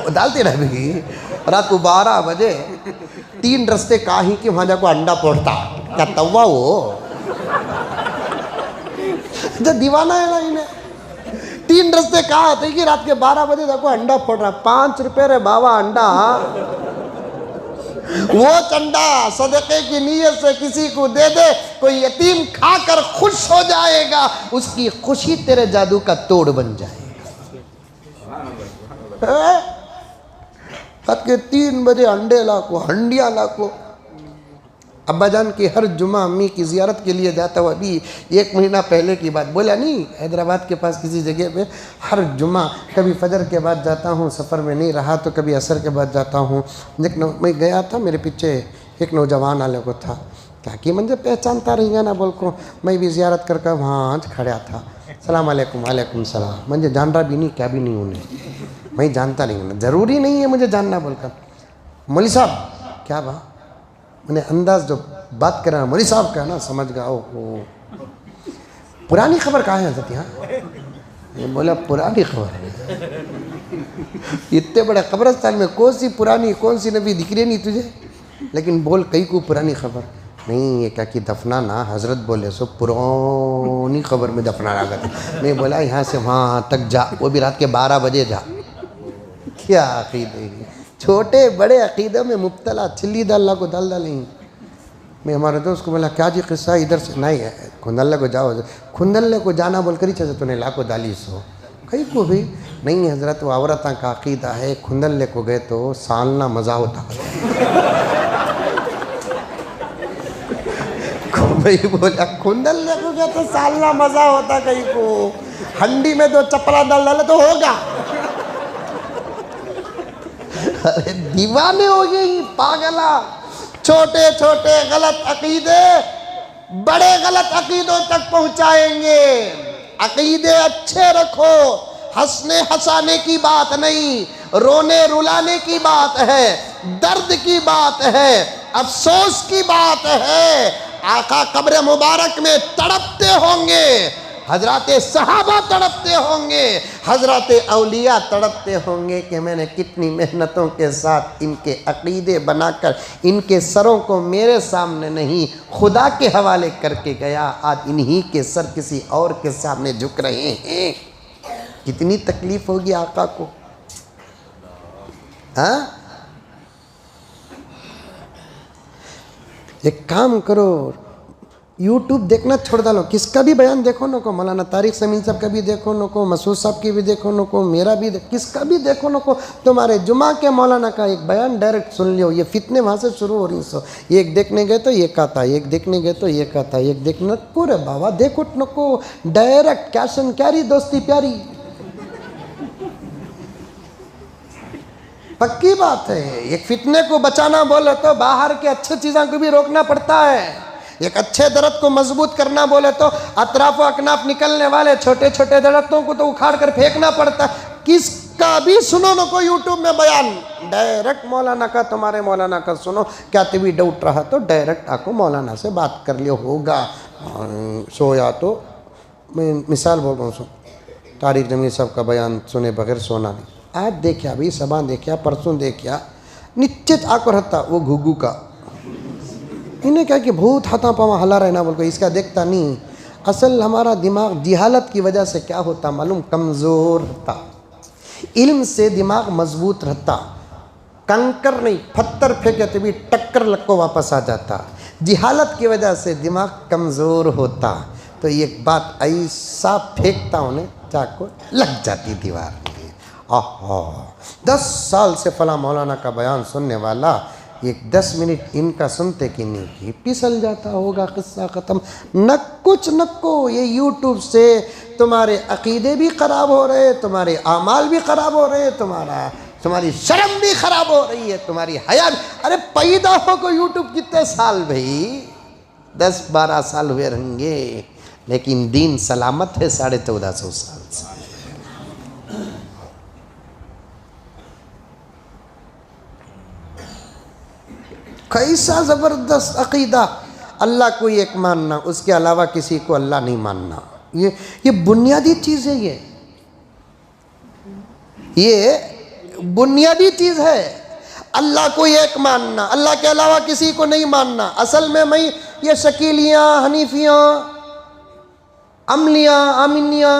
डालते रह भी। रात को 12 बजे 3 रस्ते काही कि वहाँ जाको अंडा फोड़ता, क्या तवा वो जो दीवाना है ना इन्हें, 3 रस्ते कहा थे कि रात के 12 बजे देखो अंडा फोड़ रहा, 5 रुपए रे बाबा अंडा, वो चंडा सदके की नीयत से किसी को दे दे, कोई यतीम खाकर खुश हो जाएगा, उसकी खुशी तेरे जादू का तोड़ बन जाएगा। रात के 3 बजे अंडे लाखो, हंडिया लाखो। अब्बा जान की हर जुमा अम्मी की ज़ियारत के लिए जाता हुआ, अभी 1 महीना पहले की बात, बोला नहीं हैदराबाद के पास किसी जगह पे हर जुमा कभी फजर के बाद जाता हूँ, सफ़र में नहीं रहा तो कभी असर के बाद जाता हूँ। मैं गया था, मेरे पीछे एक नौजवान आले को था, क्या कि मुझे पहचानता रहेगा ना बोल को, मैं भी ज़ियारत करके वहाँ खड़ा था, सलाम अलैकुम, वालेकुम सलाम, मुझे जान रहा भी नहीं, क्या भी नहीं उन्हें, मैं जानता नहीं, ज़रूरी नहीं है मुझे जानना बोलकर, मौली साहब क्या बा, मैंने अंदाज जो बात कर रहा मौली साहब का ना, समझ गया ओ पुरानी खबर कहाँ है हज़रत यहाँ, बोला पुरानी खबर है, इतने बड़े कब्रस्तान में कौन सी पुरानी, कौन सी नबी दिख रही नहीं तुझे, लेकिन बोल कई को पुरानी खबर नहीं, ये क्या कि दफनाना, हजरत बोले सो पुरानी खबर में दफनाना गया। मैं बोला यहाँ से वहाँ तक जा, वो भी रात के 12 बजे जा, क्या अकीदे, छोटे बड़े अकीदों में मुब्तला, छिल्ली दाल को दाल डालेंगे। मैं हमारे दोस्त को बोला क्या जी किस्सा, इधर से नहीं है, खुंदल्ले को जाओ, खुंदल्ले को जाना बोल कर ही चले, तूने लाखों डाली सो, कहीं को भी नहीं हजरत, वो औरता का अकीदा है, खुंदल्ले को गए तो सालना मज़ा होता भाई बोला खुंदल्ले को गए तो सालना मज़ा होता, कहीं को हंडी में 2 चपला डाल डाले तो होगा। अरे दीवाने हो गए पागला, छोटे छोटे गलत अकीदे बड़े गलत अकीदों तक पहुंचाएंगे। अकीदे अच्छे रखो, हंसने हंसाने की बात नहीं, रोने रुलाने की बात है, दर्द की बात है, अफसोस की बात है। आका कब्र मुबारक में तड़पते होंगे, हजराते सहाबा तड़पते होंगे, हजराते औलिया तड़पते होंगे कि मैंने कितनी मेहनतों के साथ इनके अकीदे बनाकर इनके सरों को मेरे सामने नहीं खुदा के हवाले करके गया, आज इन्हीं के सर किसी और के सामने झुक रहे हैं। कितनी तकलीफ होगी आका को, हाँ? एक काम करो, यूट्यूब देखना छोड़ डालो, किसका भी बयान देखो न को, मौलाना तारिक समीन साहब का भी देखो न को, मसूद साहब की भी देखो न को, मेरा भी किसका भी देखो न को, तुम्हारे जुमा के मौलाना का एक बयान डायरेक्ट सुन लियो। ये फितने वहाँ से शुरू हो रही सो, एक देखने गए तो ये कहता, एक देखने गए तो ये कहता, एक देखने पूरे बाबा देखो न को, डायरेक्ट कैश एंड कैरी, दोस्ती प्यारी, पक्की बात है। एक फितने को बचाना बोले तो बाहर के अच्छे चीज़ों को भी रोकना पड़ता है। एक अच्छे दरख्त को मजबूत करना बोले तो अतराफ अकनाफ निकलने वाले छोटे छोटे दरख्तों को तो उखाड़ कर फेंकना पड़ता है। किसका भी सुनो न को यूट्यूब में बयान, डायरेक्ट मौलाना का, तुम्हारे मौलाना का सुनो, क्या तभी डाउट रहा तो डायरेक्ट आको मौलाना से बात कर लियो होगा। सोया तो मैं मिसाल बोल रहा हूँ, तारिक जमील साहब का बयान सुने बगैर सोना नहीं। आज देखा भाई, सबा देखा, परसों देखा, निश्चित आको रहता वो घुघू का, इन्हें क्या कि भूत हाथा पावा हला रहना बोल को, इसका देखता नहीं। असल हमारा दिमाग जिहालत की वजह से क्या होता मालूम, कमज़ोर रहता। इल्म से दिमाग मजबूत रहता, कंकर नहीं पत्थर फेंके तो भी टक्कर लग को वापस आ जाता। जिहालत की वजह से दिमाग कमज़ोर होता, तो एक बात ऐसा फेंकता उन्हें चाको लग जाती दीवार में। 10 साल से फला मौलाना का बयान सुनने वाला एक 10 मिनट इनका सुनते कि नहीं कि पिसल जाता होगा, किस्सा ख़त्म। न कुछ न को, ये यूट्यूब से तुम्हारे अकीदे भी ख़राब हो रहे, तुम्हारे आमाल भी ख़राब हो रहे, तुम्हारी शर्म भी ख़राब हो रही है, तुम्हारी हया। अरे पैदा हो को यूट्यूब कितने साल भाई, 10-12 साल हुए रहेंगे, लेकिन दीन सलामत है 1450 साल से। कैसा ज़बरदस्त अकीदा, अल्लाह को एक मानना, उसके अलावा किसी को अल्लाह नहीं मानना। ये बुनियादी चीज़ है, ये बुनियादी चीज़ है। अल्लाह को एक मानना, अल्लाह के अलावा किसी को नहीं मानना। असल में मैं ये शकीलियाँ, हनीफियाँ, अमलियाँ, आमिनियाँ,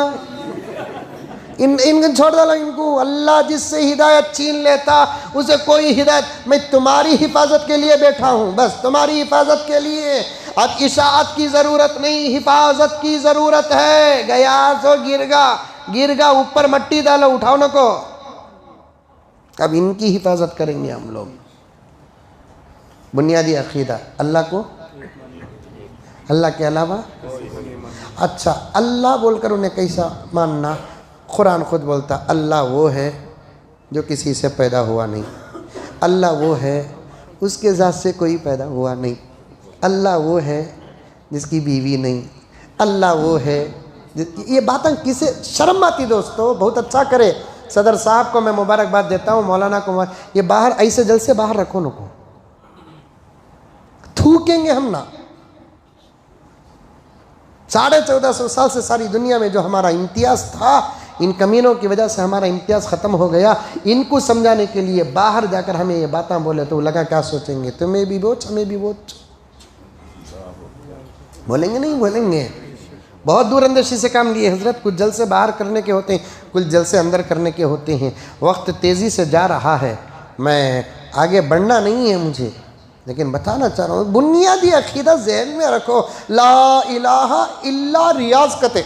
इनको छोड़ डालो इनको। अल्लाह जिससे हिदायत छीन लेता उसे कोई हिदायत, मैं तुम्हारी हिफाजत के लिए बैठा हूँ, बस तुम्हारी हिफाजत के लिए। अब इशाअत की ज़रूरत नहीं, हिफाजत की ज़रूरत है। गया सो गिरगा, ऊपर मट्टी डालो, उठाओ न को। अब इनकी हिफाजत करेंगे हम लोग। बुनियादी अकीदा, अल्लाह को, अल्लाह के अलावा। अच्छा, अल्लाह बोलकर उन्हें कैसा मानना? कुरान खुद बोलता, अल्लाह वो है जो किसी से पैदा हुआ नहीं, अल्लाह वो है उसके ज़ात से कोई पैदा हुआ नहीं, अल्लाह वो है जिसकी बीवी नहीं, अल्लाह वो है। ये बातें किसे शर्म आती दोस्तों? बहुत अच्छा करे सदर साहब को मैं मुबारकबाद देता हूँ, मौलाना को। ये बाहर ऐसे जल से बाहर रखो न को, थूकेंगे हम ना। 1450 साल से सारी दुनिया में जो हमारा इम्तियाज़ था, इन कमीनों की वजह से हमारा इम्तियाज़ ख़त्म हो गया। इनको समझाने के लिए बाहर जाकर हमें ये बातें बोले तो लगा क्या सोचेंगे, तुम्हें भी बोझ हमें भी बोझ। बोलेंगे नहीं बोलेंगे? बहुत दूर अंदेशी से काम लिए हजरत। कुछ जल से बाहर करने के होते हैं, कुछ जल से अंदर करने के होते हैं। वक्त तेज़ी से जा रहा है, मैं आगे बढ़ना नहीं है मुझे, लेकिन बताना चाह रहा हूँ बुनियादी अकीदा ज़हन में रखो। ला इलाहा इल्ला रियाज कते।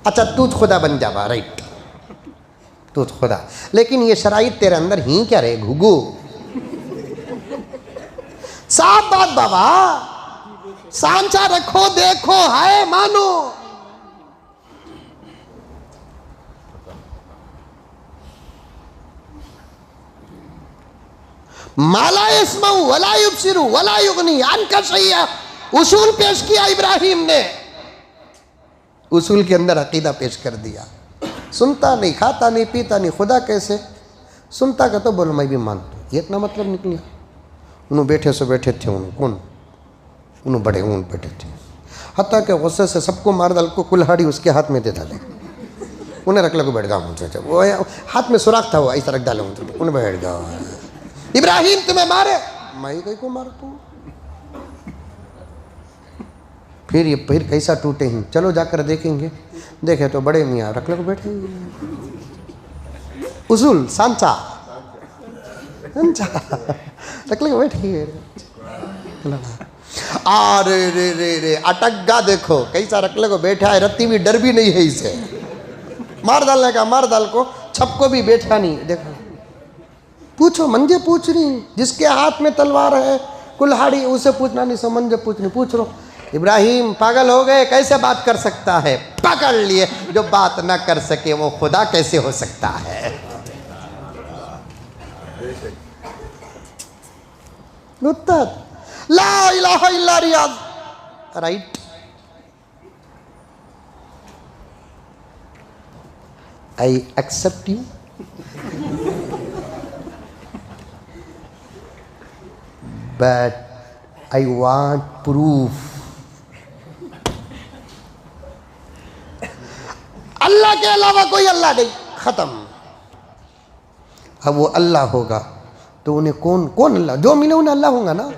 अच्छा, तू खुदा बन जावा, राइट, तू खुदा, लेकिन ये शराइत तेरे अंदर ही क्या रहे घुगू। साफ बात बाबा, सांचा रखो, देखो, है मानो। माला यस्माउ वला युबसिरु वला युगनी अन्का शैया। उसूल पेश किया इब्राहिम ने, उसूल के अंदर अकीदा पेश कर दिया। सुनता नहीं, खाता नहीं, पीता नहीं, खुदा कैसे? सुनता का तो बोलो मैं भी मानता हूँ, ये इतना मतलब निकला। उन्होंने बैठे से बैठे थे, उन्होंने बड़े ऊन बैठे थे, हत्ता के गुस्से से सबको मार डाल को कुल्हाड़ी उसके हाथ में दे डाले। उन्हें रख लगो बैठ गया, वो हाथ में सुराख था, वो ऐसा रख डाले, उन्हें बैठ गया। इब्राहिम तुम्हें मारे, मैं कहीं को मारता हूँ। फिर कैसा टूटे हैं, चलो जाकर देखेंगे। देखे तो बड़े मियाँ रख लगो बैठे। उसूल सांचा रख लगो बैठे। अरे रे रे रे अटक गा, देखो कैसा रख लगो बैठा है, रत्ती भी डर भी नहीं है इसे। मार डालने का, मार डाल को, छप को भी बैठा नहीं। देखो पूछो, मंजे पूछ रही, जिसके हाथ में तलवार है, कुल्हाड़ी, उसे पूछना नहीं, समझे पूछ नहीं, पूछ लो। इब्राहिम पागल हो गए, कैसे बात कर सकता है? पकड़ लिए, जो बात ना कर सके वो खुदा कैसे हो सकता है? उत्तर ला इलाहा इल्ला Riyaz, right. I accept you, but I want proof. Allah के अलावा कोई अल्लाह नहीं, खत्म। अब वो अल्लाह होगा तो उन्हें कौन अल्लाह? जो मिले उन्हें अल्लाह होगा ना।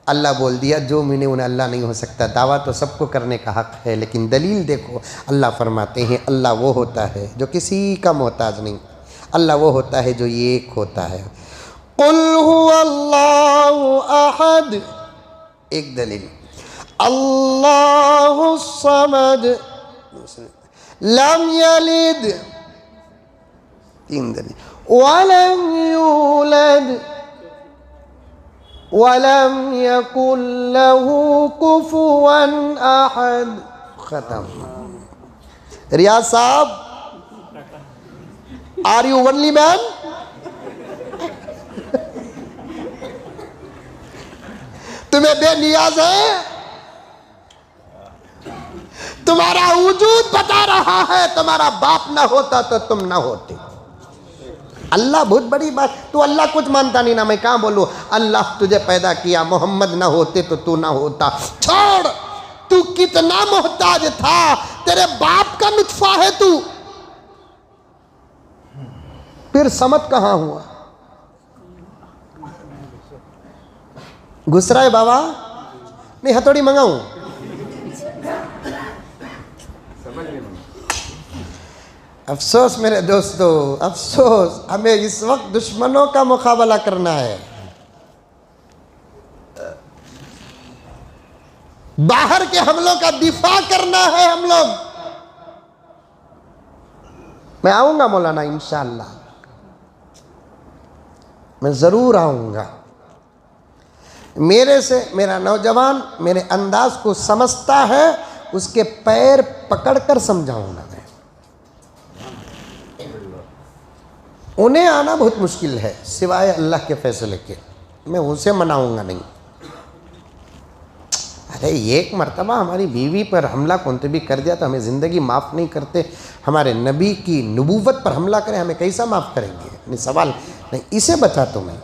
अल्लाह बोल दिया, जो मिले उन्हें अल्लाह नहीं हो सकता। दावा तो सबको करने का हक है, लेकिन दलील देखो। अल्लाह फरमाते हैं अल्लाह वो होता है जो किसी का मोहताज नहीं, अल्लाह वो होता है जो एक होता है। कुल हुवल्लाहु अहद, एक दलील, अल्लाहु समद, लम यलिद, 3 दिन। वलम यूलद वलम यकुल लहू कुफुवन अहद। खत्म। रियाज साहब, आर यू ओनली मैन? तुम्हें बेनियाज है? तुम्हारा वजूद बता रहा है तुम्हारा बाप ना होता तो तुम ना होते। अल्लाह बहुत बड़ी बात। तू अल्लाह कुछ मानता नहीं ना, मैं कहां बोलूं अल्लाह तुझे पैदा किया, मोहम्मद ना होते तो तू ना होता। छोड़, तू कितना मोहताज था, तेरे बाप का नुत्फा है तू, फिर समत कहां हुआ? गुस्सा है बाबा? नहीं हथौड़ी मंगाऊं? अफसोस मेरे दोस्तों, अफसोस, हमें इस वक्त दुश्मनों का मुकाबला करना है। बाहर के हमलों का दिफा करना है हम लोग। मैं आऊंगा मौलाना, इंशाअल्लाह मैं जरूर आऊंगा। मेरे से मेरा नौजवान मेरे अंदाज को समझता है, उसके पैर पकड़कर समझाऊंगा मैं। उन्हें आना बहुत मुश्किल है सिवाय अल्लाह के फैसले के, मैं उनसे मनाऊंगा नहीं। अरे एक मर्तबा हमारी बीवी पर हमला कौन भी कर दिया तो हमें ज़िंदगी माफ़ नहीं करते, हमारे नबी की नबूवत पर हमला करें हमें कैसा माफ़ करेंगे? नहीं सवाल नहीं। इसे बचाता हूँ मैं,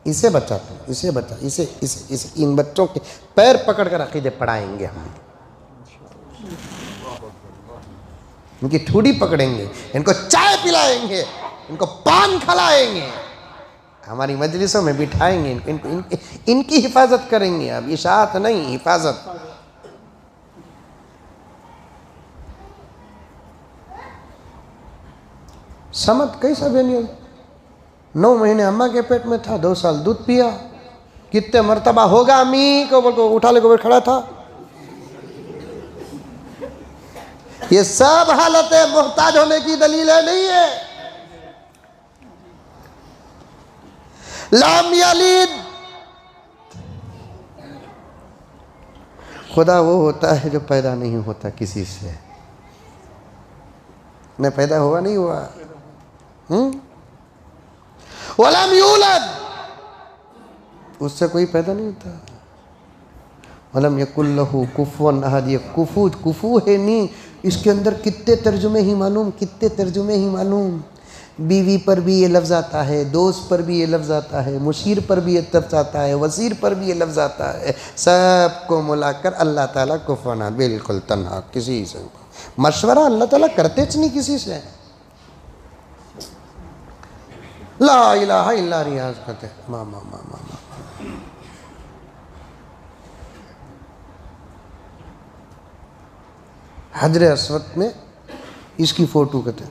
इसे बचाता हूँ, इसे बचा, इसे इन बच्चों के पैर पकड़ कर अकीदे पढ़ाएंगे हम, इनकी ठूडी पकड़ेंगे, इनको चाय पिलाएंगे, इनको पान खिलाएंगे, हमारी मजलिसों में बिठाएंगे, इनकी हिफाजत करेंगे। अब इशाअत नहीं, हिफाजत। समत कैसा बेनियल? 9 महीने अम्मा के पेट में था, 2 साल दूध पिया। कितने मर्तबा होगा अम्मी को बोल को उठा ले को खड़ा था। ये सब हालतें मोहताज होने की दलील है नहीं है। लाम यलिद, खुदा वो होता है जो पैदा नहीं होता किसी से, न पैदा हुआ नहीं हुआ। वलम यूलद, उससे कोई पैदा नहीं होता। वलम यकुल लहू कुफुवन अहद, ये कुफू है नहीं, इसके अंदर कितने तर्जुमे ही मालूम, कितने तर्जुमे ही मालूम। बीवी पर भी ये लफ्ज़ आता है, दोस्त पर भी ये लफ्ज़ आता है, मुशीर पर भी ये लफ्ज़ आता है, वज़ीर पर भी ये लफ्ज़ आता है। सबको मिलाकर अल्लाह ताला कुफुवन, बिल्कुल तन्हा, किसी से मशवरा अल्लाह ताला करते नहीं किसी से। ला इलाहा इल्ला रियाज करते मा मा मा मा मा। हजरे अस्वद में इसकी फ़ोटो कहते,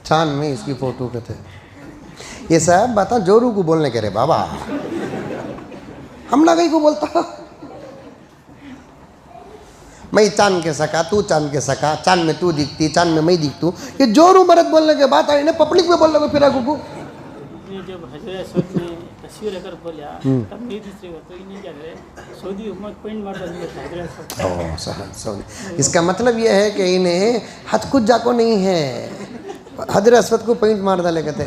चांद में इसकी फ़ोटो कहते। ये सब बात जोरू को बोलने के रे बाबा, हम ना कहीं को बोलता। मैं चांद के सका, तू चांद के सका, चांद में तू दिखती, चांद में मैं दिखतू, ये जोरू मरद बोलने के बात आई ना, पब्लिक में बोलने को फिर गुगू। जब हजरे अस्वद में तस्वीर अगर बोलिया तब नहीं दूसरे तो इन्हें क्या करे, सऊदी हुकूमत पॉइंट मार दी है हजरे अस्वद। इसका मतलब यह है कि इन्हें हद कुछ जाको नहीं है, हजरे अस्वद को पेंट मार डाले कहते।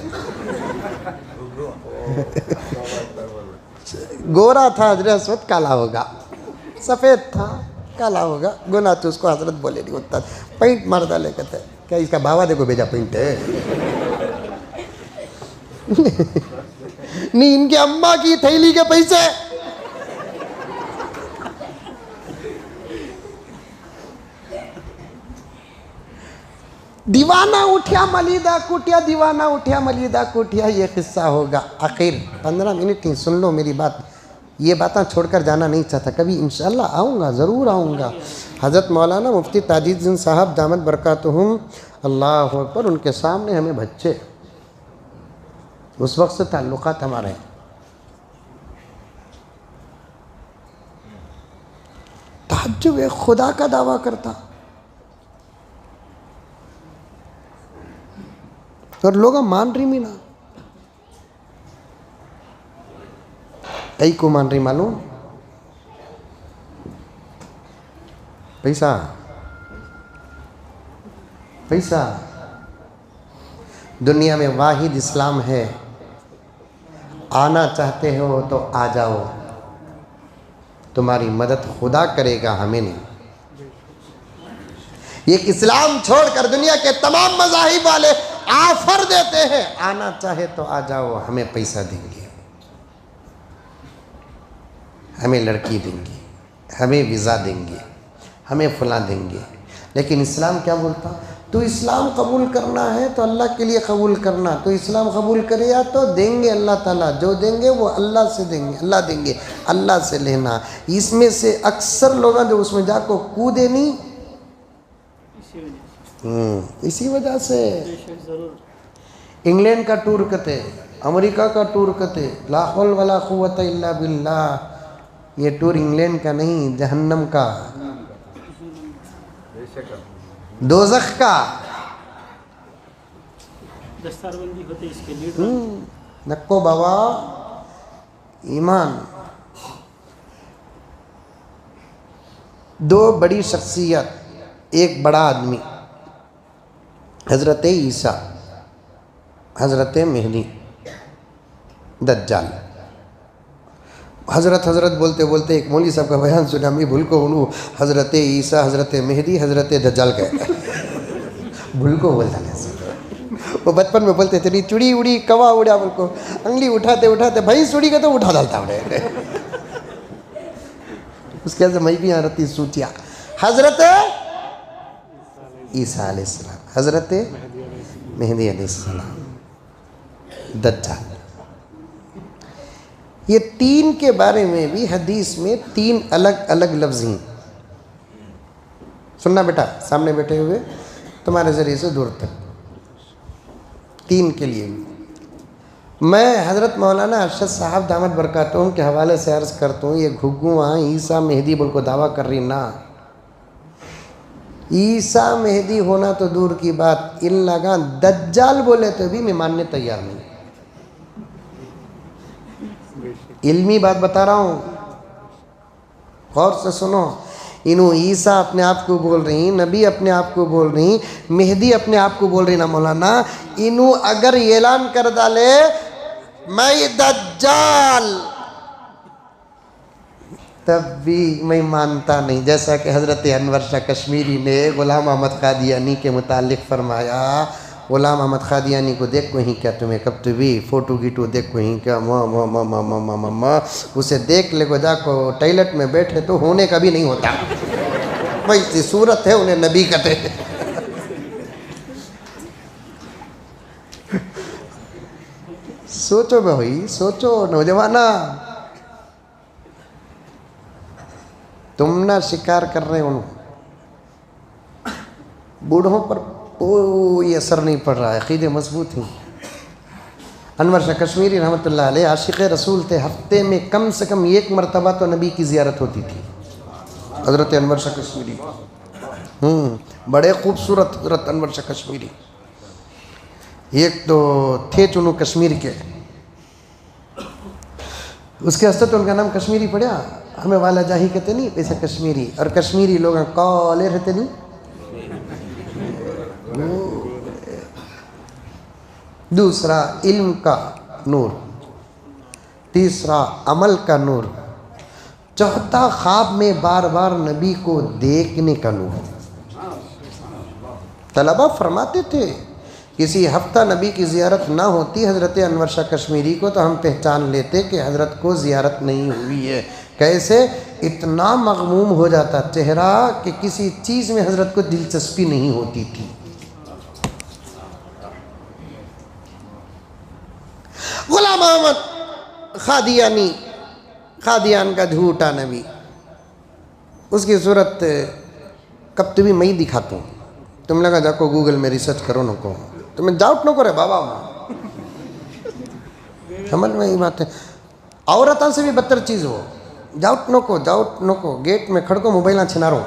गोरा था हजरे अस्वद, काला होगा, सफ़ेद था काला होगा, गुना तो उसको हजरत बोले नहीं होता, पेंट मार डाले कहते। क्या इसका बाबा देखो भेजा पेंट है? नहीं, इनके अम्मा की थैली के पैसे। दीवाना उठिया मलीदा कुटिया, दीवाना उठिया मलीदा कुटिया, ये किस्सा होगा। आखिर 15 मिनट ही सुन लो मेरी बात, ये बातें छोड़कर जाना नहीं चाहता। कभी इंशाअल्लाह आऊँगा, ज़रूर आऊँगा। हज़रत मौलाना मुफ्ती ताजुद्दीन साहब दामत बरकातुहुम, अल्लाह अकबर, उनके सामने हमें बच्चे, उस वक्त से ताल्लुक़ात हमारे हैं। तहज्जुद खुदा का दावा करता, और लोग मान रही भी ना, कई को मान रही मालूम, पैसा पैसा। दुनिया में वाहिद इस्लाम है, आना चाहते हो तो आ जाओ, तुम्हारी मदद खुदा करेगा, हमें नहीं। ये इस्लाम छोड़कर दुनिया के तमाम मज़ाहिब वाले ऑफर देते हैं, आना चाहे तो आ जाओ, हमें पैसा देंगे, हमें लड़की देंगे, हमें वीज़ा देंगे, हमें फला देंगे। लेकिन इस्लाम क्या बोलता? तो इस्लाम कबूल करना है तो अल्लाह के लिए कबूल करना, तो इस्लाम कबूल करे या तो देंगे अल्लाह ताला, जो देंगे वो अल्लाह से देंगे, अल्लाह देंगे, अल्लाह से लेना। इसमें से अक्सर लोग जो उसमें जाको कूदे नहीं, इसी वजह से इंग्लैंड का टूर करते, अमेरिका का टूर करते, ला हौल वला कुव्वत इल्ला बिल्लाह। ये टूर इंग्लैंड का नहीं, जहन्नम का, दोज़ख का। दस्तारबंदी होते इसके लीडर। नक्को बाबा ईमान। दो बड़ी शख्सियत, एक बड़ा आदमी, हज़रत ईसा, हज़रत मेहदी दज्जाल। हज़रत बोलते बोलते एक मौलवी साहब का बयान सुना, मैं भूल को बोलूँ हज़रत ईसा, हज़रत मेहदी, हज़रत दज्जाल कह भूल को बोलता नहीं। वो बचपन में बोलते थे, चुड़ी उड़ी कवा उड़ा, बोल को अंगली उठाते उठाते भाई सुड़ी का तो उठा डालता उड़े। उसके बाद मैं भी यहाँ रहती सोचिया, हज़रत ईसा अलैहिस्सलाम, हज़रत मेहदी अलैहिस्सलाम, दज्जाल। ये तीन के बारे में भी हदीस में तीन अलग अलग लफ्ज़ हैं। सुनना बेटा, सामने बैठे हुए तुम्हारे ज़रिए से दूर तक, तीन के लिए भी। मैं हज़रत मौलाना अरशद साहब दामद बरकातहूम के हवाले से अर्ज़ करता हूँ, ये घुग्गू वहाँ ईसा मेहदी बोल को दावा कर रही ना। ईसा मेहदी होना तो दूर की बात, इन लगा दज्जाल बोले तो भी मैं मानने तैयार नहीं। इल्मी बात बता रहा हूँ, गौर से सुनो। इन्हों ईसा अपने आप को बोल रही, नबी अपने आप को बोल रही, मेहदी अपने आप को बोल रही ना मौलाना। इन्हों अगर ऐलान कर डाले मैं दज्जाल, तब भी मैं मानता नहीं। जैसा कि हज़रत अनवर शाह कश्मीरी ने ग़ुलाम अहमद क़ादियानी के मुतालिक फरमाया, ग़ुलाम अहमद क़ादियानी को देख को ही क्या तुम्हें कब तो भी फ़ोटो गिटो देख को ही क्या माँ उसे देख ले को जाको टॉयलेट में बैठे तो होने का भी नहीं होता, वैसी सूरत है, उन्हें नबी कहते। सोचो भाई, सोचो नौजवाना, तुम ना शिकार कर रहे हो, बूढ़ों पर कोई असर नहीं पड़ रहा है, अक़ीदे मजबूत हैं। अनवर शाह कश्मीरी रहमतुल्लाह अलैह आशिक़ रसूल थे, हफ्ते में कम से कम एक मरतबा तो नबी की ज़ियारत होती थी। हज़रत अनवर शाह कश्मीरी बड़े खूबसूरत हज़रत अनवर शाह कश्मीरी। एक तो थे चुनू कश्मीर के, उसके हस्ते तो उनका नाम कश्मीरी पड़ा, हमें वाला जाही कहते नहीं, ऐसा कश्मीरी। और कश्मीरी लोग काले रहते नहीं। दूसरा इल्म का नूर, तीसरा अमल का नूर, चौथा ख्वाब में बार बार नबी को देखने का नूर। तलबा फरमाते थे किसी हफ्ता नबी की ज़ियारत ना होती हज़रत अनवर शाह कश्मीरी को तो हम पहचान लेते कि हज़रत को ज़ियारत नहीं हुई है। कैसे? इतना मग़मूम हो जाता चेहरा कि किसी चीज़ में हज़रत को दिलचस्पी नहीं होती थी। ग़ुलाम अहमद क़ादियानी, क़ादियान का झूठा नबी, उसकी सूरत कब तुम्हें मैं ही दिखाता हूँ, तुम लगा जाको गूगल में रिसर्च करो न को, तुम्हें डाउट न करे बाबा, समझ में ही बात है। औरतों से भी बदतर चीज़ हो, डाउट न को गेट में खड़को मोबाइल छिनारो,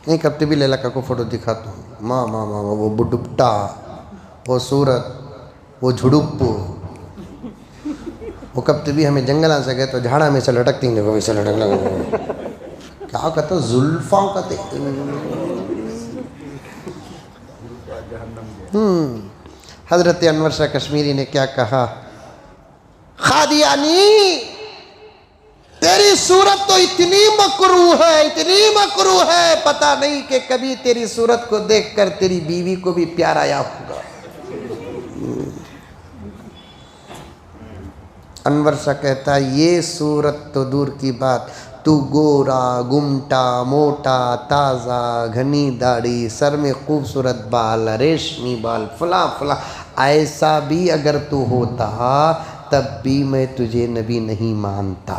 एक हफ्ते भी लेला का को फोटो दिखाता हूँ, माँ वो बुडुप्टा वो सूरत, वो झुड़ुप्पू, वो कभी भी हमें जंगल से गए तो झाड़ा में से लटकती नहीं, वो वैसे लटक क्या कहते जुल्फा कहते। हजरत अनवर शाह कश्मीरी ने क्या कहा, कादियानी तेरी सूरत तो इतनी मकरू है, इतनी मकरू है, पता नहीं कि कभी तेरी सूरत को देखकर तेरी बीवी को भी प्यार आया होगा। अनवर शाह कहता है ये सूरत तो दूर की बात, तू गोरा, गुमटा, मोटा, ताज़ा, घनी दाढ़ी, सर में खूबसूरत बाल, रेशमी बाल, फला फला, ऐसा भी अगर तू होता तब भी मैं तुझे नबी नहीं मानता।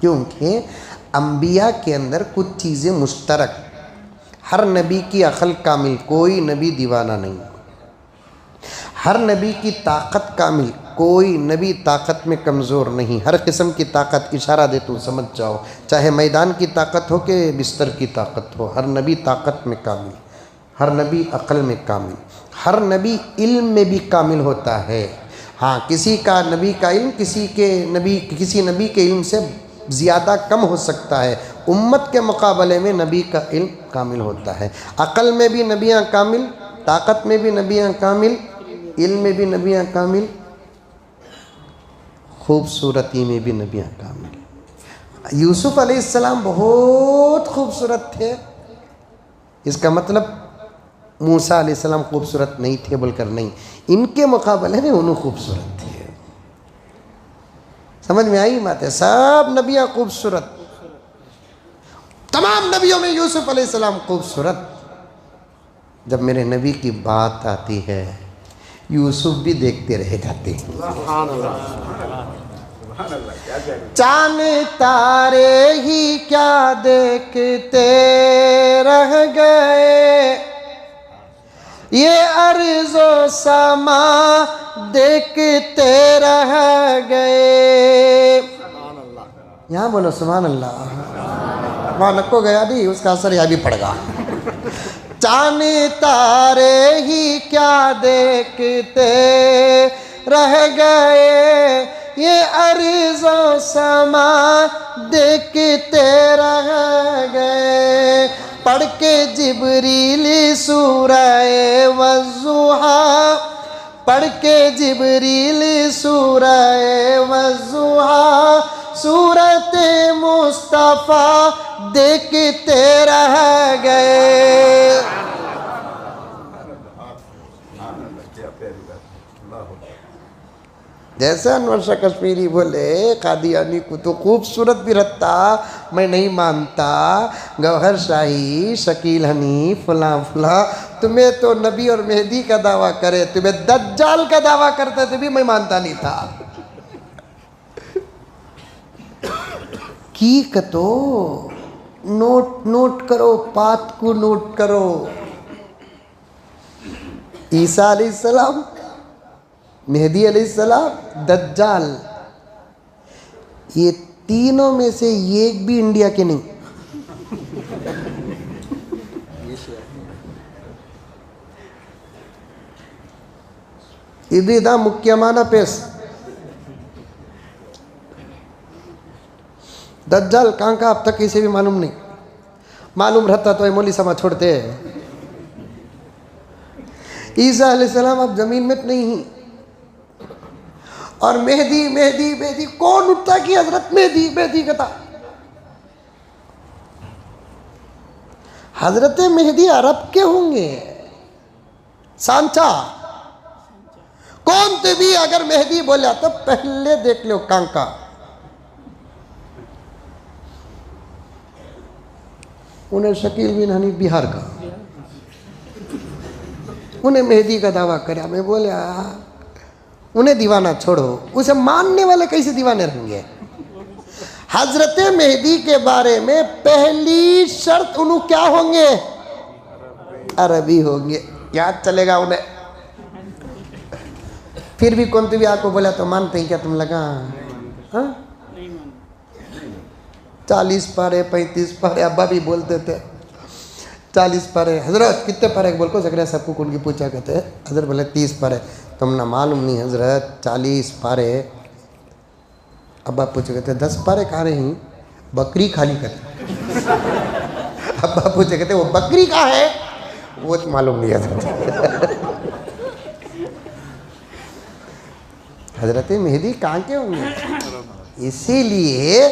क्योंकि अंबिया के अंदर कुछ चीज़ें मुश्तरक, हर नबी की अक्ल कामिल, कोई नबी दीवाना नहीं। हर नबी की ताकत कामिल, कोई नबी ताकत में कमज़ोर नहीं। हर किस्म की ताकत, इशारा दे तू समझ जाओ, चाहे मैदान की ताकत हो कि बिस्तर की ताकत हो, हर नबी ताकत में कामिल, हर नबी अक्ल में कामिल, हर नबी इल्म में भी कामिल होता है। हाँ, किसी का नबी का इल्म किसी नबी के इल्म से ज़्यादा कम हो सकता है, उम्मत के मुकाबले में नबी का इल्म कामिल होता है। अक्ल में भी नबियाँ कामिल, ताकत में भी नबियाँ कामिल, इल्म में भी नबियाँ कामिल, खूबसूरती में भी नबियाँ कामिल। यूसुफ अलैहिस्सलाम बहुत खूबसूरत थे, इसका मतलब मूसा अलैहिस्सलाम खूबसूरत नहीं थे बोलकर नहीं, इनके मुकाबले में उन्होंने खूबसूरत थे। समझ में आई बात है? सब नबियाँ खूबसूरत, तमाम नबियों में यूसुफ अलैहिस्सलाम खूबसूरत। जब मेरे नबी की बात आती है, यूसुफ भी देखते रह जाते हैं। चांद तारे ही क्या देखते रह गए, ये अर्ज़ो समा देखते रह गए। यहाँ बोलो सुभान अल्लाह। वहाँ नको गया भी, उसका असर यहाँ भी पड़ेगा। चांद तारे ही क्या देखते रह गए, ये अर्ज़ो समा देखते रह गए। पढ़ के जिब्रील सूरह वज़्ज़ुहा, पढ़ के जिब्रील सूरह वज़्ज़ुहा, सूरत मुस्तफ़ा देखते रह गए। जैसे अनवर शाह कश्मीरी बोले, कादियानी को तो खूबसूरत भी रखता, मैं नहीं मानता, गौहर शाही, शकील हनी, फला फला, तुम्हें तो नबी और मेहदी का दावा करे, तुम्हें दज्जाल का दावा करते थे भी मैं मानता नहीं था। की कतो नोट करो, बात को नोट करो। ईसा अलैहिस्सलाम, मेहदी अलैहिस्सलाम, दज्जाल, ये तीनों में से एक भी इंडिया के नहीं। इदा मुख्यमाना पेश दज्जाल कहाँ का अब तक किसी भी मालूम नहीं, मालूम रहता तो ये मौली समा छोड़ते हैं। ईसा अलैहिस्सलाम अब जमीन में नहीं ही, और मेहदी मेहदी मेहदी कौन उठता कि हजरत मेहदी मेहदी कहता। हजरत मेहदी अरब के होंगे, सांचा कौन थे भी अगर मेहदी बोला तो पहले देख लो कांका। उन्हें शकील बिन हनीफ बिहार का, उन्हें मेहदी का दावा करा। मैं बोला उन्हें दीवाना छोड़ो, उसे मानने वाले कैसे दीवाने रहेंगे। हजरत मेहदी के बारे में पहली शर्त उन्हें क्या होंगे, अरबी होंगे। याद चलेगा उन्हें। फिर भी कौन भी आपको बोला तो मानते हैं क्या तुम लगा? हाँ 40 पारे 35 पारे अब्बा भी बोलते थे। 40 पारे। हजरत कितने पारे? बोल को ज़करिया साहब को उनकी पूछा कहते हैं। हजरत बोले 30 पारे। तुमने मालूम नहीं हजरत 40 पारे। अब्बा पूछे कहते 10 पारे कहाँ रही? बकरी खाली कहते। अब्बा पूछे कहते वो बकरी कहाँ है? वो तो मालूम नहीं हजरत। हजरत मेहदी कहाँ के होंगे? इसीलिए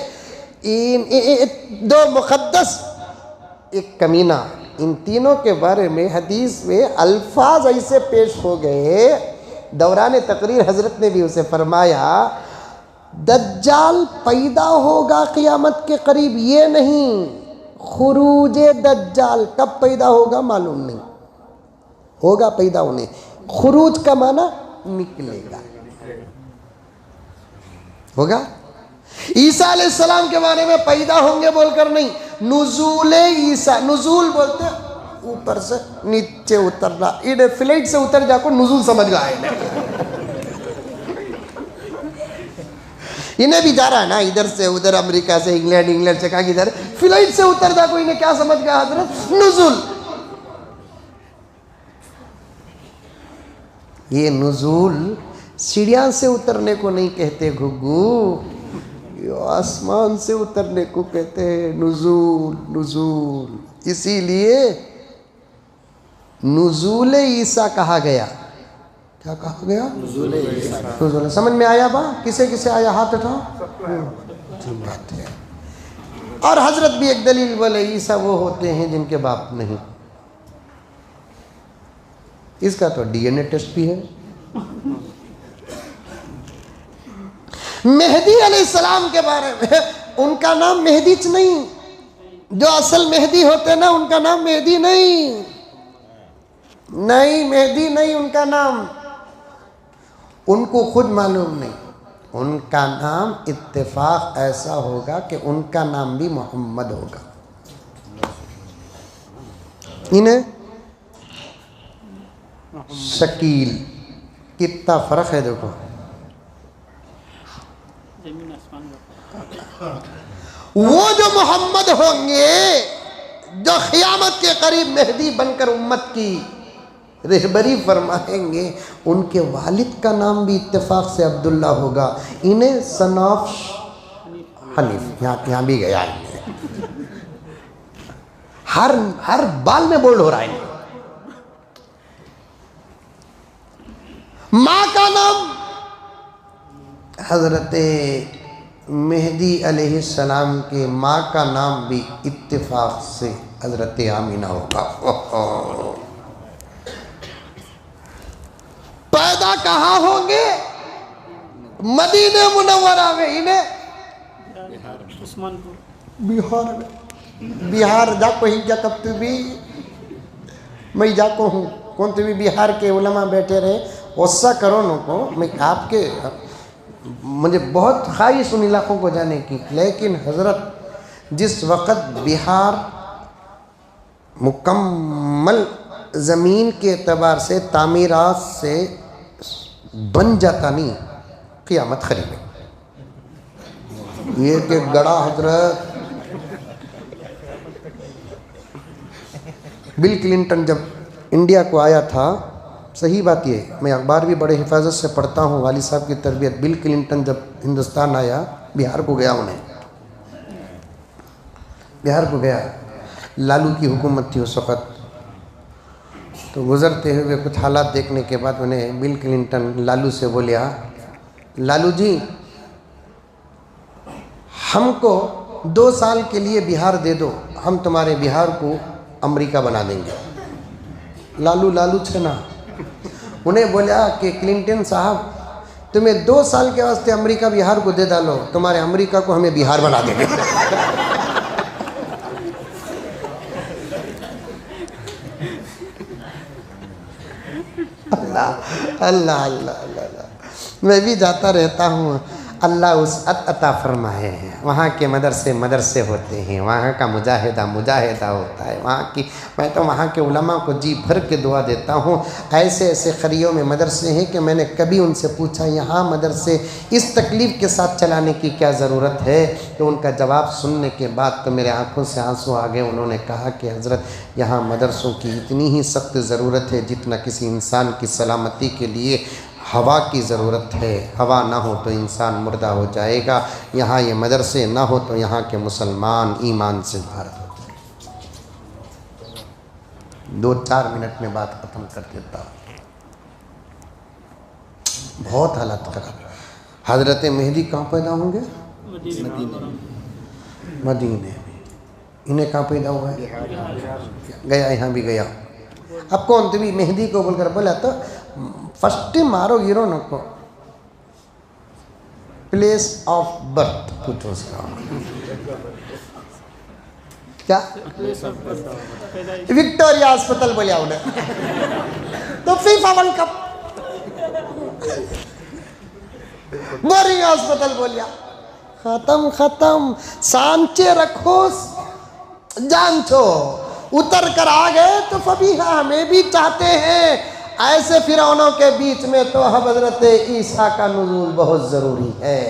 इन दो मुक़द्दस एक कमीना, इन तीनों के बारे में हदीस में अल्फाज ऐसे पेश हो गए। दौरान तकरीर हजरत ने भी उसे फरमाया दज्जाल पैदा होगा क़यामत के करीब, ये नहीं, खुरूजे दज्जाल कब पैदा होगा मालूम नहीं, होगा पैदा होने। खुरूज का माना निकलेगा, होगा। ईसा अलैहिस्सलाम के बारे में पैदा होंगे बोलकर नहीं, नुज़ूल ईसा, नुज़ूल बोलते ऊपर से नीचे उतरना। इन्हें फ्लाइट से उतर जाकर नुज़ूल समझ गया। इन्हें भी जा रहा है ना इधर से उधर, अमेरिका से इंग्लैंड, इंग्लैंड से कहाँ किधर, फ्लाइट से उतर जा को इन्हें क्या समझ गया हजरत? नुज़ूल। ये नुज़ूल सीढ़ियाँ से उतरने को नहीं कहते घुग्गू, आसमान से उतरने को कहते हैं नुज़ूल, नुज़ूल। इसीलिए नुज़ूल ईसा कहा गया। क्या कहा गया? नुज़ूल ईसा। नुज़ूल समझ में आया बा? किसे किसे आया? हाथ उठाओ। बात है। और हजरत भी एक दलील बोले ईसा वो होते हैं जिनके बाप नहीं। इसका तो डीएनए टेस्ट भी है। मेहदी अलैहिस्सलाम के बारे में उनका नाम मेहदीच नहीं, जो असल मेहदी होते ना उनका नाम मेहदी नहीं, नहीं मेहदी नहीं उनका नाम, उनको खुद मालूम नहीं। उनका नाम इत्तेफाक ऐसा होगा कि उनका नाम भी मोहम्मद होगा। इन्हें शकील, कितना फर्क है देखो। वो जो मोहम्मद होंगे, जो क़यामत के करीब मेहदी बनकर उम्मत की रहबरी फरमाएंगे, उनके वालिद का नाम भी इत्तेफाक से अब्दुल्ला होगा। इन्हें सनाफ हनीफ, यहाँ भी गया है, हर बाल में बोल्ड हो रहा है। माँ का नाम हजरत मेहदी अलैहिस्सलाम के माँ का नाम भी इत्तेफाक से हजरत आमीना होगा। पैदा कहाँ होंगे? मदीने मुनव्वरा में। इन्हें बिहार में, बिहार जाको ही जा कब तू भी मैं जाको हूँ कौन तू भी बिहार के उलमा बैठे रहे वस्सा करो नो को। मैं आपके मुझे बहुत ख्वाहिश उन इलाकों को जाने की, लेकिन हजरत जिस वक़्त बिहार मुकम्मल ज़मीन के एतबार से तामीरात से बन जाता नहीं, क़यामत करीब है। ये कि गड़ा हजरत बिल क्लिंटन जब इंडिया को आया था, सही बात ये, मैं अखबार भी बड़े हिफाजत से पढ़ता हूँ, वाली साहब की तरबियत। बिल क्लिंटन जब हिंदुस्तान आया, बिहार को गया, उन्हें बिहार को गया, लालू की हुकूमत थी उस वक़्त। तो गुज़रते हुए कुछ हालात देखने के बाद उन्हें बिल क्लिंटन लालू से बोलिया, लालू जी हमको 2 साल के लिए बिहार दे दो, हम तुम्हारे बिहार को अमेरिका बना देंगे। लालू छना उन्हें बोला कि क्लिंटन साहब तुम्हें 2 साल के वास्ते अमेरिका बिहार को दे डालो, तुम्हारे अमेरिका को हमें बिहार बना देंगे। अल्लाह अल्लाह अल्लाह अल्लाह। मैं भी जाता रहता हूँ, अल्लाह वुसअत अता फरमाए हैं। वहाँ के मदरसे होते हैं, वहाँ का मुजाहिदा होता है, मैं तो वहाँ के उलमा को जी भर के दुआ देता हूँ। ऐसे ऐसे खरियों में मदरसे हैं कि मैंने कभी उनसे पूछा यहाँ मदरसे इस तकलीफ़ के साथ चलाने की क्या ज़रूरत है, तो उनका जवाब सुनने के बाद तो मेरे आँखों से आंसू आ गए। उन्होंने कहा कि हज़रत यहाँ मदरसों की इतनी ही सख्त ज़रूरत है जितना किसी इंसान की सलामती के लिए हवा की ज़रूरत है। हवा ना हो तो इंसान मुर्दा हो जाएगा। यहाँ ये मदरसे ना हो तो यहाँ के मुसलमान ईमान से बाहर होते हैं। 2-4 मिनट में बात ख़त्म कर देता हूँ। बहुत हालत ख़राब। हज़रत मेहदी कहाँ पैदा होंगे? मदीने में। इन्हें कहाँ पैदा हुआ है? गया, यहाँ भी गया। अब कौन तो भी मेहदी को बोलकर बोला तो फर्स्ट मारो गिरो न को प्लेस ऑफ बर्थ कुछ उसका क्या विक्टोरिया अस्पताल बोलिया उन्हें तो फीफा वर्ल्ड कप बोरिंग अस्पताल बोलिया। खत्म सांचे रखो जान छो उतर कर आ गए तो फबीहा हमें भी चाहते हैं। ऐसे फिरौनों के बीच में तो हज़रत ईसा का नुज़ूल बहुत ज़रूरी है।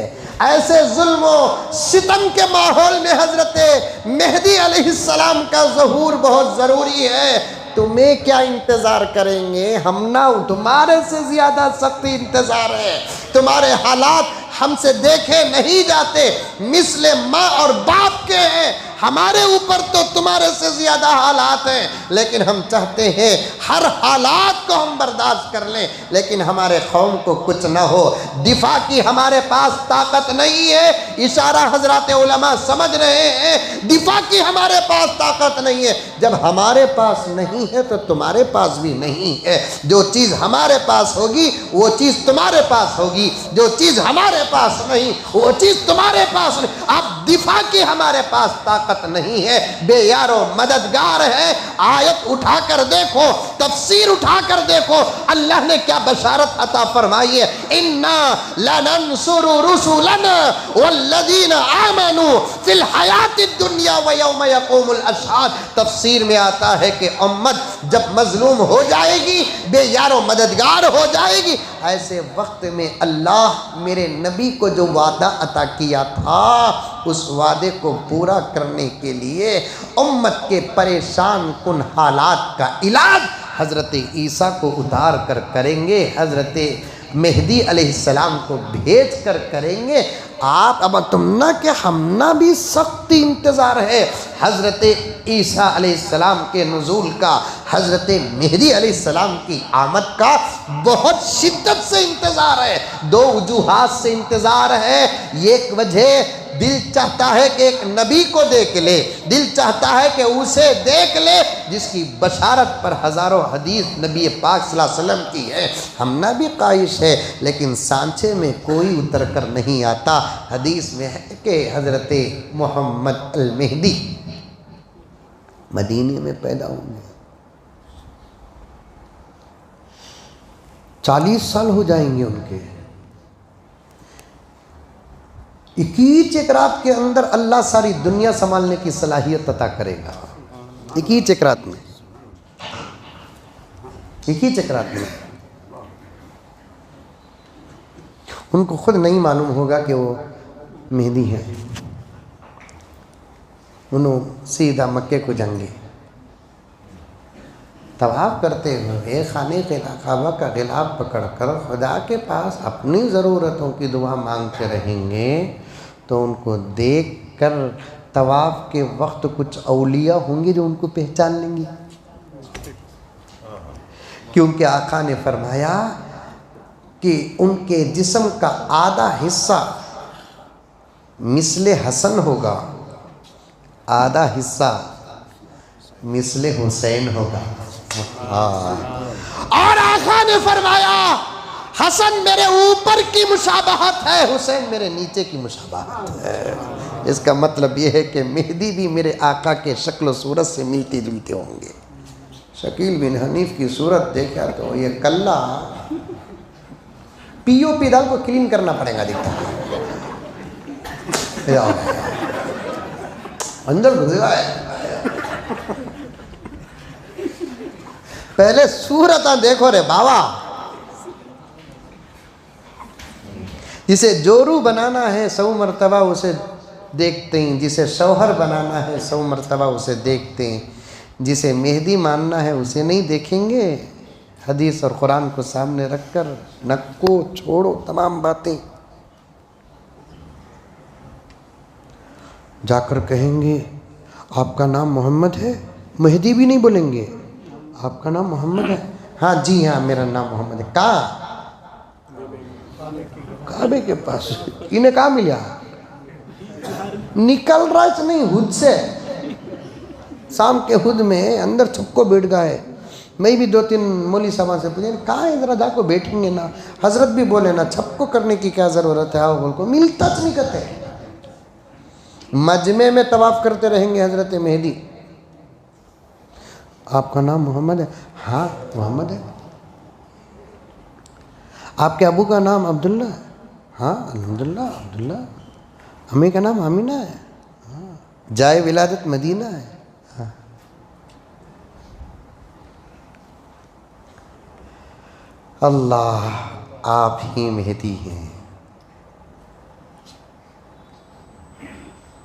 ऐसे जुल्म सितम के माहौल में हज़रत मेहदी अलैहिस्सलाम का ज़हूर बहुत ज़रूरी है। तुम्हें क्या इंतज़ार करेंगे? हम ना तुम्हारे से ज़्यादा सख्त इंतज़ार है। तुम्हारे हालात हमसे देखे नहीं जाते, मिसले माँ और बाप के हैं। हमारे ऊपर तो तुम्हारे से ज़्यादा हालात हैं, लेकिन हम चाहते हैं हर हालात को हम बर्दाश्त कर लें, लेकिन हमारे कौम को कुछ ना हो। दिफा की हमारे पास ताकत नहीं है, इशारा हजरात उलमा समझ रहे हैं। दिफा की हमारे पास ताकत नहीं है। जब हमारे पास नहीं है तो तुम्हारे पास भी नहीं है। जो चीज़ हमारे पास होगी वो चीज़ तुम्हारे पास होगी, जो चीज़ हमारे पास नहीं वो चीज़ तुम्हारे पास नहीं। अब दिफा की हमारे पास ताकत नहीं है, बेयारो मददगार है। आयत उठाकर देखो, तफसीर उठाकर देखो, अल्लाह ने क्या बशारत अता फरमाई है। इन्ना लनंसुरु रुसुलना वल्लज़ीना आमनू फिल हयातिद दुनिया व यौम यक़ूमुल अशहाद। तफसीर में आता है कि उम्मत जब मजलूम हो जाएगी, बेयारो मददगार हो जाएगी, ऐसे वक्त में अल्लाह मेरे नबी को जो वादा अता किया था उस वादे को पूरा करने के लिए उम्मत के परेशान कुन हालात का इलाज हज़रत ईसा को उतार कर करेंगे, हज़रत मेहदी अलैहिस्सलाम को भेज कर करेंगे। आप अब तुम ना कि हम ना भी सख्त इंतज़ार है हज़रत ईसा अलैहिस्सलाम के नुज़ूल का, हज़रत मेहदी अलैहिस्सलाम की आमद का बहुत शिद्दत से इंतज़ार है। 2 वजूहात से इंतज़ार है। एक वजह दिल चाहता है कि एक नबी को देख ले, दिल चाहता है कि उसे देख ले जिसकी बशारत पर हज़ारों हदीस नबी पाक सल्लल्लाहु अलैहि वसल्लम की है। हम ना भी ख्वाहिश है, लेकिन सांचे में कोई उतर कर नहीं आता। हदीस में है कि हज़रत मोहम्मद अल मेहदी मदीने में पैदा होंगे। 40 साल हो जाएंगे उनके। 21 एक रात के अंदर अल्लाह सारी दुनिया संभालने की सलाहियत अता करेगा। 21 एक रात में, 21 एक रात में। उनको खुद नहीं मालूम होगा कि वो मेहदी हैं। उन्होंने सीधा मक्के को जंगे तवाफ़ करते हुए खाने काबा का गिलाफ पकड़ कर खुदा के पास अपनी ज़रूरतों की दुआ मांगते रहेंगे तो उनको देख कर तवाफ़ के वक्त कुछ औलिया होंगे जो उनको पहचान लेंगी, क्योंकि आका ने फरमाया कि उनके जिस्म का आधा हिस्सा मिसले हसन होगा, आधा हिस्सा मिसले हुसैन होगा। और आका ने फरमाया हसन मेरे ऊपर की मुशाबहत है, हुसैन मेरे नीचे की मुशाबहत है। इसका मतलब यह है कि मेहदी भी मेरे आका के शक्ल सूरत से मिलते जुलते होंगे। शकील बिन हनीफ की सूरत देखा तो ये कल्ला पीओपी दाल को क्लीन करना पड़ेगा दिखता है। अंदर घुस गया है। पहले सूरत देखो रे बाबा। जिसे जोरू बनाना है 100 मरतबा उसे देखते हैं, जिसे शौहर बनाना है 100 मरतबा उसे देखते हैं, जिसे मेहदी मानना है उसे नहीं देखेंगे। हदीस और कुरान को सामने रखकर नक्को छोड़ो तमाम बातें। जाकर कहेंगे आपका नाम मोहम्मद है, मेहदी भी नहीं बोलेंगे, आपका नाम मोहम्मद है। हाँ जी हाँ मेरा नाम मोहम्मद है। कहाँ? काबे के पास। इन्हें कहाँ मिला? निकल रहा नहीं हुद से, शाम के हुद में अंदर छपको बैठ गए। मैं भी 2-3 मौली साहब से पूछे कहाँ है, जरा जाको बैठेंगे ना। हजरत भी बोले ना छपको करने की क्या ज़रूरत है, आओ बोल को मिलता नहीं करते। मजमे में तवाफ करते रहेंगे हजरत मेहदी। आपका नाम मोहम्मद है? हाँ मोहम्मद है। आपके अबू का नाम अब्दुल्ला है? हाँ अल्हम्दुलिल्लाह अब्दुल्ला। अम्मी का नाम आमिना है? हाँ। जाए विलादत मदीना है? हाँ। अल्लाह आप ही मेहदी हैं।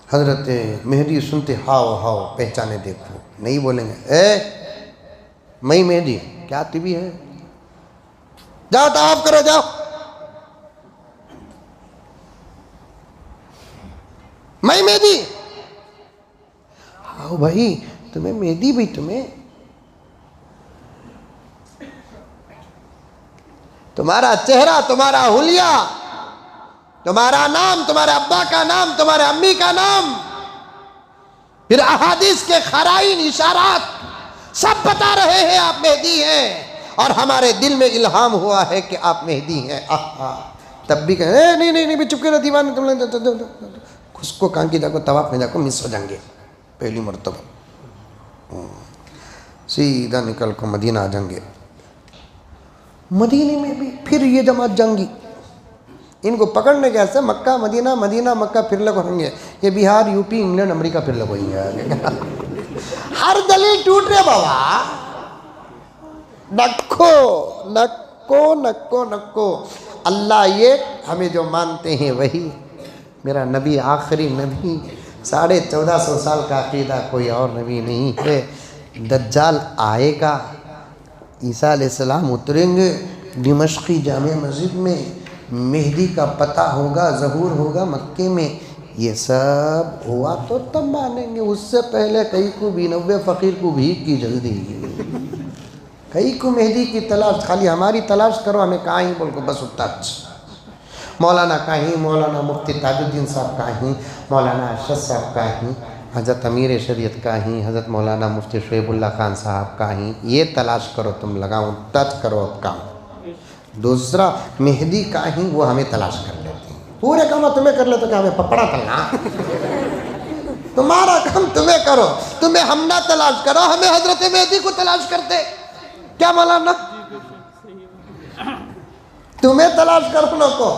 हजरत मेहदी सुनते हाओ हाओ पहचाने देखो, नहीं बोलेंगे मैं मेहदी क्या तिबी है, जाओ तवाफ करो जाओ। मैं मेहदी? हाँ भाई तुम्हें मेहदी भाई, तुम्हारा चेहरा, तुम्हारा हुलिया, तुम्हारा नाम, तुम्हारे अब्बा का नाम, तुम्हारे अम्मी का नाम, फिर अहादीस के खराइन इशारात सब बता रहे हैं आप मेहदी हैं। और हमारे दिल में इल्हाम हुआ है कि आप मेहदी हैं। तब भी कहें नहीं नहीं नहीं चुप कर दीवान, तुम उसको कहाँ की जाको तवाफ में जाको मिस हो जाएंगे पहली मरतबा, सीधा निकल को मदीना आ जाएंगे। मदीने में भी फिर ये जमात जाएंगी, इनको पकड़ने कैसे मक्का मदीना मदीना मक्का फिर लग होंगे। ये बिहार यूपी इंग्लैंड अमेरिका फिर लग होंगे। हर दलील टूट रहे बाबा। नक्को नक्को नक्को नक्को। अल्लाह ये हमें जो मानते हैं वही, मेरा नबी आखिरी नबी, 1450 साल का अकीदा, कोई और नबी नहीं है। दज्जाल आएगा, ईसा अलैहिस्सलाम उतरेंगे दिमश्की जामे मस्जिद में, मेहदी का पता होगा, ज़हूर होगा मक्के में। ये सब हुआ तो तब मानेंगे, उससे पहले कई को भी 90 फ़कीर को भीख की जल्दी, कई को मेहदी की तलाश, खाली हमारी तलाश करो, हमें कहाँ ही बोल को बस उतना। मौलाना कहीं, मौलाना मुफ्ती ताजुद्दीन साहब कहीं, मौलाना अरशद साहब कहीं, हज़रत अमीर शरीयत कहीं, हज़रत मौलाना मुफ्ती शोएबुल्लाह खान साहब कहीं, ये तलाश करो तुम, लगाओ टच करो अब काम। दूसरा मेहदी कहीं, वो हमें तलाश कर लेते हैं। पूरे काम तुम्हें कर लेते, क्या हमें पपड़ा तलना? तुम्हारा काम तुम्हें करो, तुम्हें हम ना तलाश करो, हमें हज़रत मेहदी को तलाश करते क्या मौलाना? तुम्हें तलाश करो को।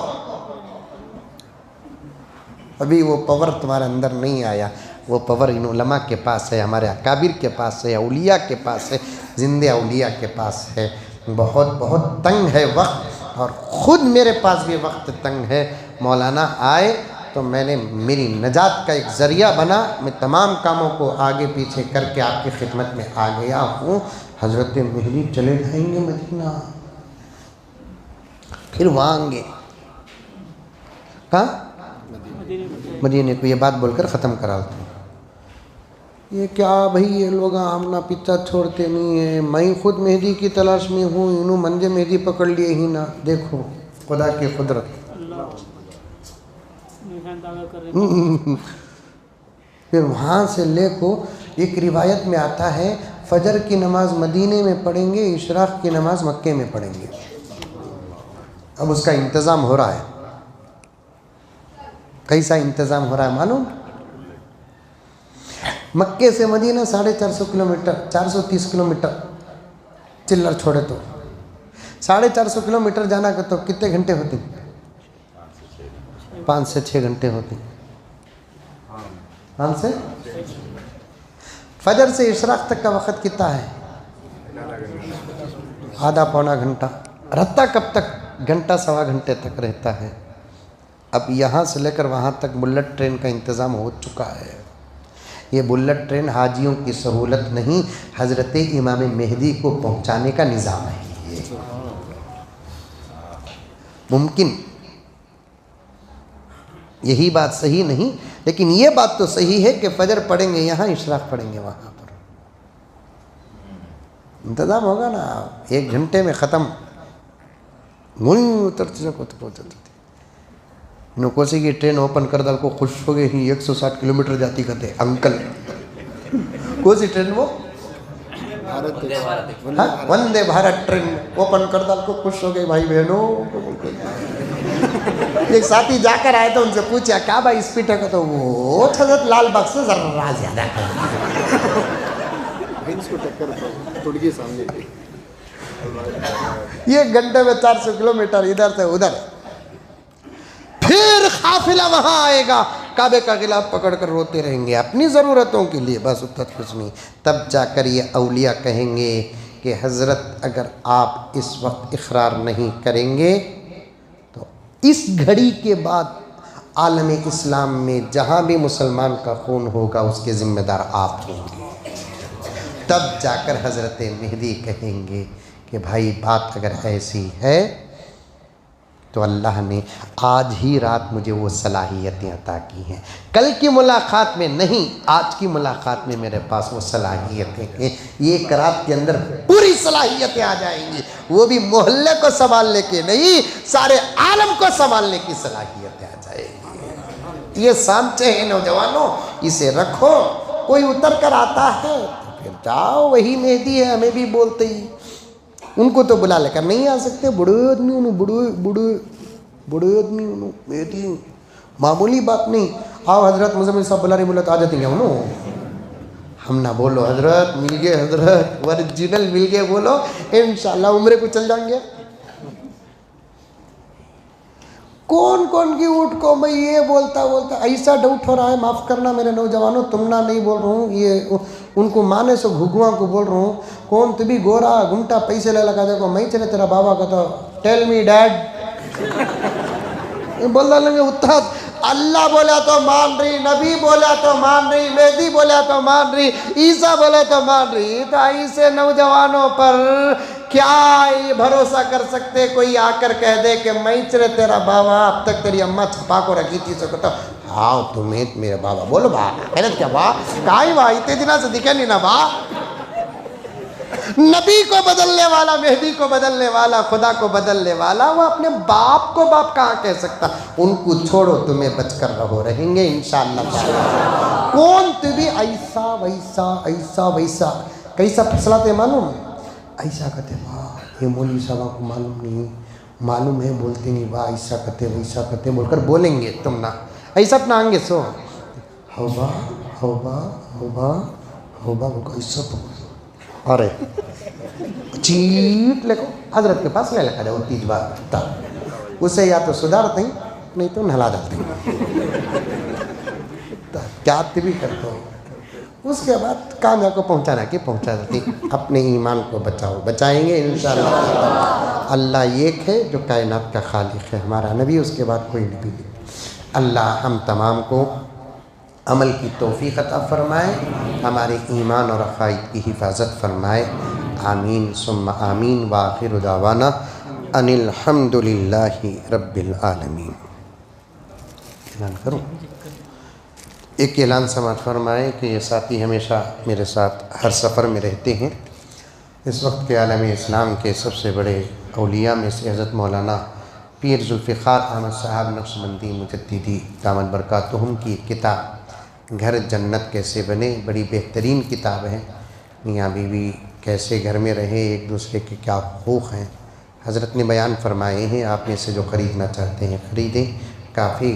अभी वो पावर तुम्हारे अंदर नहीं आया, वो पावर इन उलमा के पास है, हमारे अकाबिर के पास है, औलिया के पास है, जिंदे औलिया के पास है। बहुत बहुत तंग है वक्त, और ख़ुद मेरे पास भी वक्त तंग है। मौलाना आए तो मैंने मेरी नजात का एक ज़रिया बना, मैं तमाम कामों को आगे पीछे करके आपकी खिदमत में आ गया हूँ। हज़रत मेहदी चले जाएंगे मदीना, फिर वहाँ आएंगे कहाँ? मदीने को। ये बात बोलकर ख़त्म करा देते हैं। ये क्या भाई, ये लोग आमना पिता छोड़ते नहीं है। मैं खुद मेहदी की तलाश में हूँ, इन्हों मंजे मेहदी पकड़ लिए ही ना। देखो खुदा की कुदरत। फिर वहाँ से ले को एक रिवायत में आता है, फजर की नमाज मदीने में पढ़ेंगे, इशराक की नमाज मक्के में पढ़ेंगे। अब उसका इंतज़ाम हो रहा है। कैसा इंतज़ाम हो रहा है मालूम? मक्के से मदीना 450 किलोमीटर, 430 किलोमीटर चिल्लर छोड़े तो 450 किलोमीटर जाना का तो कितने घंटे होते? 5 से 6 घंटे होते। कौन से? फजर से इशराक तक का वक़्त कितना है? आधा पौना घंटा। रहता कब तक? घंटा सवा घंटे तक रहता है। अब यहाँ से लेकर वहाँ तक बुलेट ट्रेन का इंतज़ाम हो चुका है। ये बुलेट ट्रेन हाजियों की सहूलत नहीं, हज़रत इमाम मेहदी को पहुँचाने का निज़ाम है। ये मुमकिन, यही बात सही नहीं, लेकिन ये बात तो सही है कि फजर पढ़ेंगे यहाँ, इशराक पढ़ेंगे वहाँ पर। इंतज़ाम होगा ना, 1 घंटे में ख़त्म। उतरते नुकोसी की ट्रेन ओपन कर दाल को खुश हो गए ही 160 किलोमीटर जाती कहते अंकल। कौन सी ट्रेन वो? हाँ, वंदे भारत ट्रेन ओपन कर दाल को खुश हो गए भाई बहनों। एक साथी जाकर आए तो उनसे पूछा क्या भाई स्पीड है? तो वो लाल बाग से जरा ज्यादा टक्कर सामने। ये घंटे में 400 किलोमीटर इधर से उधर। फिर काफिला वहां आएगा, काबे का गिलाफ पकड़कर रोते रहेंगे अपनी ज़रूरतों के लिए, बस उतना कुछ नहीं। तब जाकर ये औलिया कहेंगे कि हज़रत अगर आप इस वक्त इकरार नहीं करेंगे तो इस घड़ी के बाद आलम इस्लाम में जहाँ भी मुसलमान का खून होगा उसके ज़िम्मेदार आप होंगे। तब जाकर हज़रत मेहदी कहेंगे कि भाई बात अगर ऐसी है तो अल्लाह ने आज ही रात मुझे वो सलाहियतें अता की हैं। कल की मुलाकात में नहीं, आज की मुलाकात में मेरे पास वो सलाहियतें हैं। ये एक रात के अंदर पूरी सलाहियतें आ जाएंगी, वो भी मोहल्ले को संभालने के नहीं, सारे आलम को संभालने की सलाहियतें आ जाएंगी। ये सांचे हैं नौजवानों, इसे रखो। कोई उतर कर आता है तो फिर जाओ, वही मेहदी है, हमें भी बोलते ही। उनको तो बुला लेकर नहीं आ सकते, बड़े आदमी बड़े आदमी मेहदी, मामूली बात नहीं। आओ हजरत मुज़म्मिल साहब बुला रही, बोला तो आ जाते हैं उन्होंने। हम ना बोलो हजरत मिल गए, हजरत ओरिजिनल मिल गए बोलो, इंशाल्लाह उम्रे को चल जाएंगे। कौन कौन की उठ को मैं ये बोलता ऐसा डाउट हो रहा है, माफ़ करना मेरे नौजवानों, तुम ना नहीं बोल रहा हूँ, ये उनको माने सो घुगुआ को बोल रहा हूँ। कौन तू भी गोरा घुमटा पैसे ले लगा देखो, मैं चले तेरा बाबा का तो टेल मी डैड बोल डालेंगे। उत्तर अल्लाह बोला तो मान रही, नबी बोला तो मान रही, मेहदी बोला तो मान रही, ईसा बोला तो मान रही। तो ऐसे नौजवानों पर क्या ये भरोसा कर सकते? कोई आकर कह दे कि मैं चले तेरा बाबा, अब तक तेरी अम्मा छपा को रखी थी, सको तो हाँ तुम्हें मेरे बाबा बोलो बा मेहनत क्या बा कहा बा इतने दिनों से दिखे नहीं ना बा। नबी को बदलने वाला, मेहदी को बदलने वाला, खुदा को बदलने वाला, वो अपने बाप को बाप कहाँ कह सकता? उनको छोड़ो, तुम्हें बचकर रहो, रहेंगे इंशाअल्लाह। कौन तू भी ऐसा वैसा ऐसा वैसा कैसा फैसला थे मालूम? ऐसा कहते वाह ये मौलवी साहब को मालूम नहीं, मालूम है बोलते नहीं, वाह ऐसा कहते वैसा कहते बोलकर बोलेंगे तुम ना ऐसा अपना आएंगे सो होबा होबा होबा होबा ऐसा तो अरे चीट लेको हजरत के पास ले लगा जाओ 30 बार तब उसे या तो सुधारते ही नहीं तो नहला जाते क्या भी करते हो। उसके बाद कामयाब को पहुंचाना कि पहुंचा देती। अपने ईमान को बचाओ, बचाएंगे इंशाअल्लाह। अल्लाह एक है जो कायनात का खालिक है, हमारा नबी, उसके बाद कोई नबी नहीं। अल्लाह हम तमाम को अमल की तौफीक अता फरमाए, हमारे ईमान और अक़ाइद की हिफाजत फरमाए। आमीन सुम्मा आमीन। व आखिरु दावाना अनिल हम्दुलिल्लाहि रब्बिल आलमीन। ऐलान करूँ? एक ऐलान समाअत फरमाए कि ये साथी हमेशा मेरे साथ हर सफ़र में रहते हैं। इस वक्त के आलम इस्लाम के सबसे बड़े औलिया में से हज़रत मौलाना पीर जुल्फ़िकार अहमद साहब नक्शबंदी मुजद्दिदी दामत बरकातुहुम की किताब घर जन्नत कैसे बने, बड़ी बेहतरीन किताब है। मियाँ बीवी कैसे घर में रहे, एक दूसरे के क्या हुकूक़ हैं, हज़रत ने बयान फरमाए हैं। आप में से जो ख़रीदना चाहते हैं ख़रीदें, काफ़ी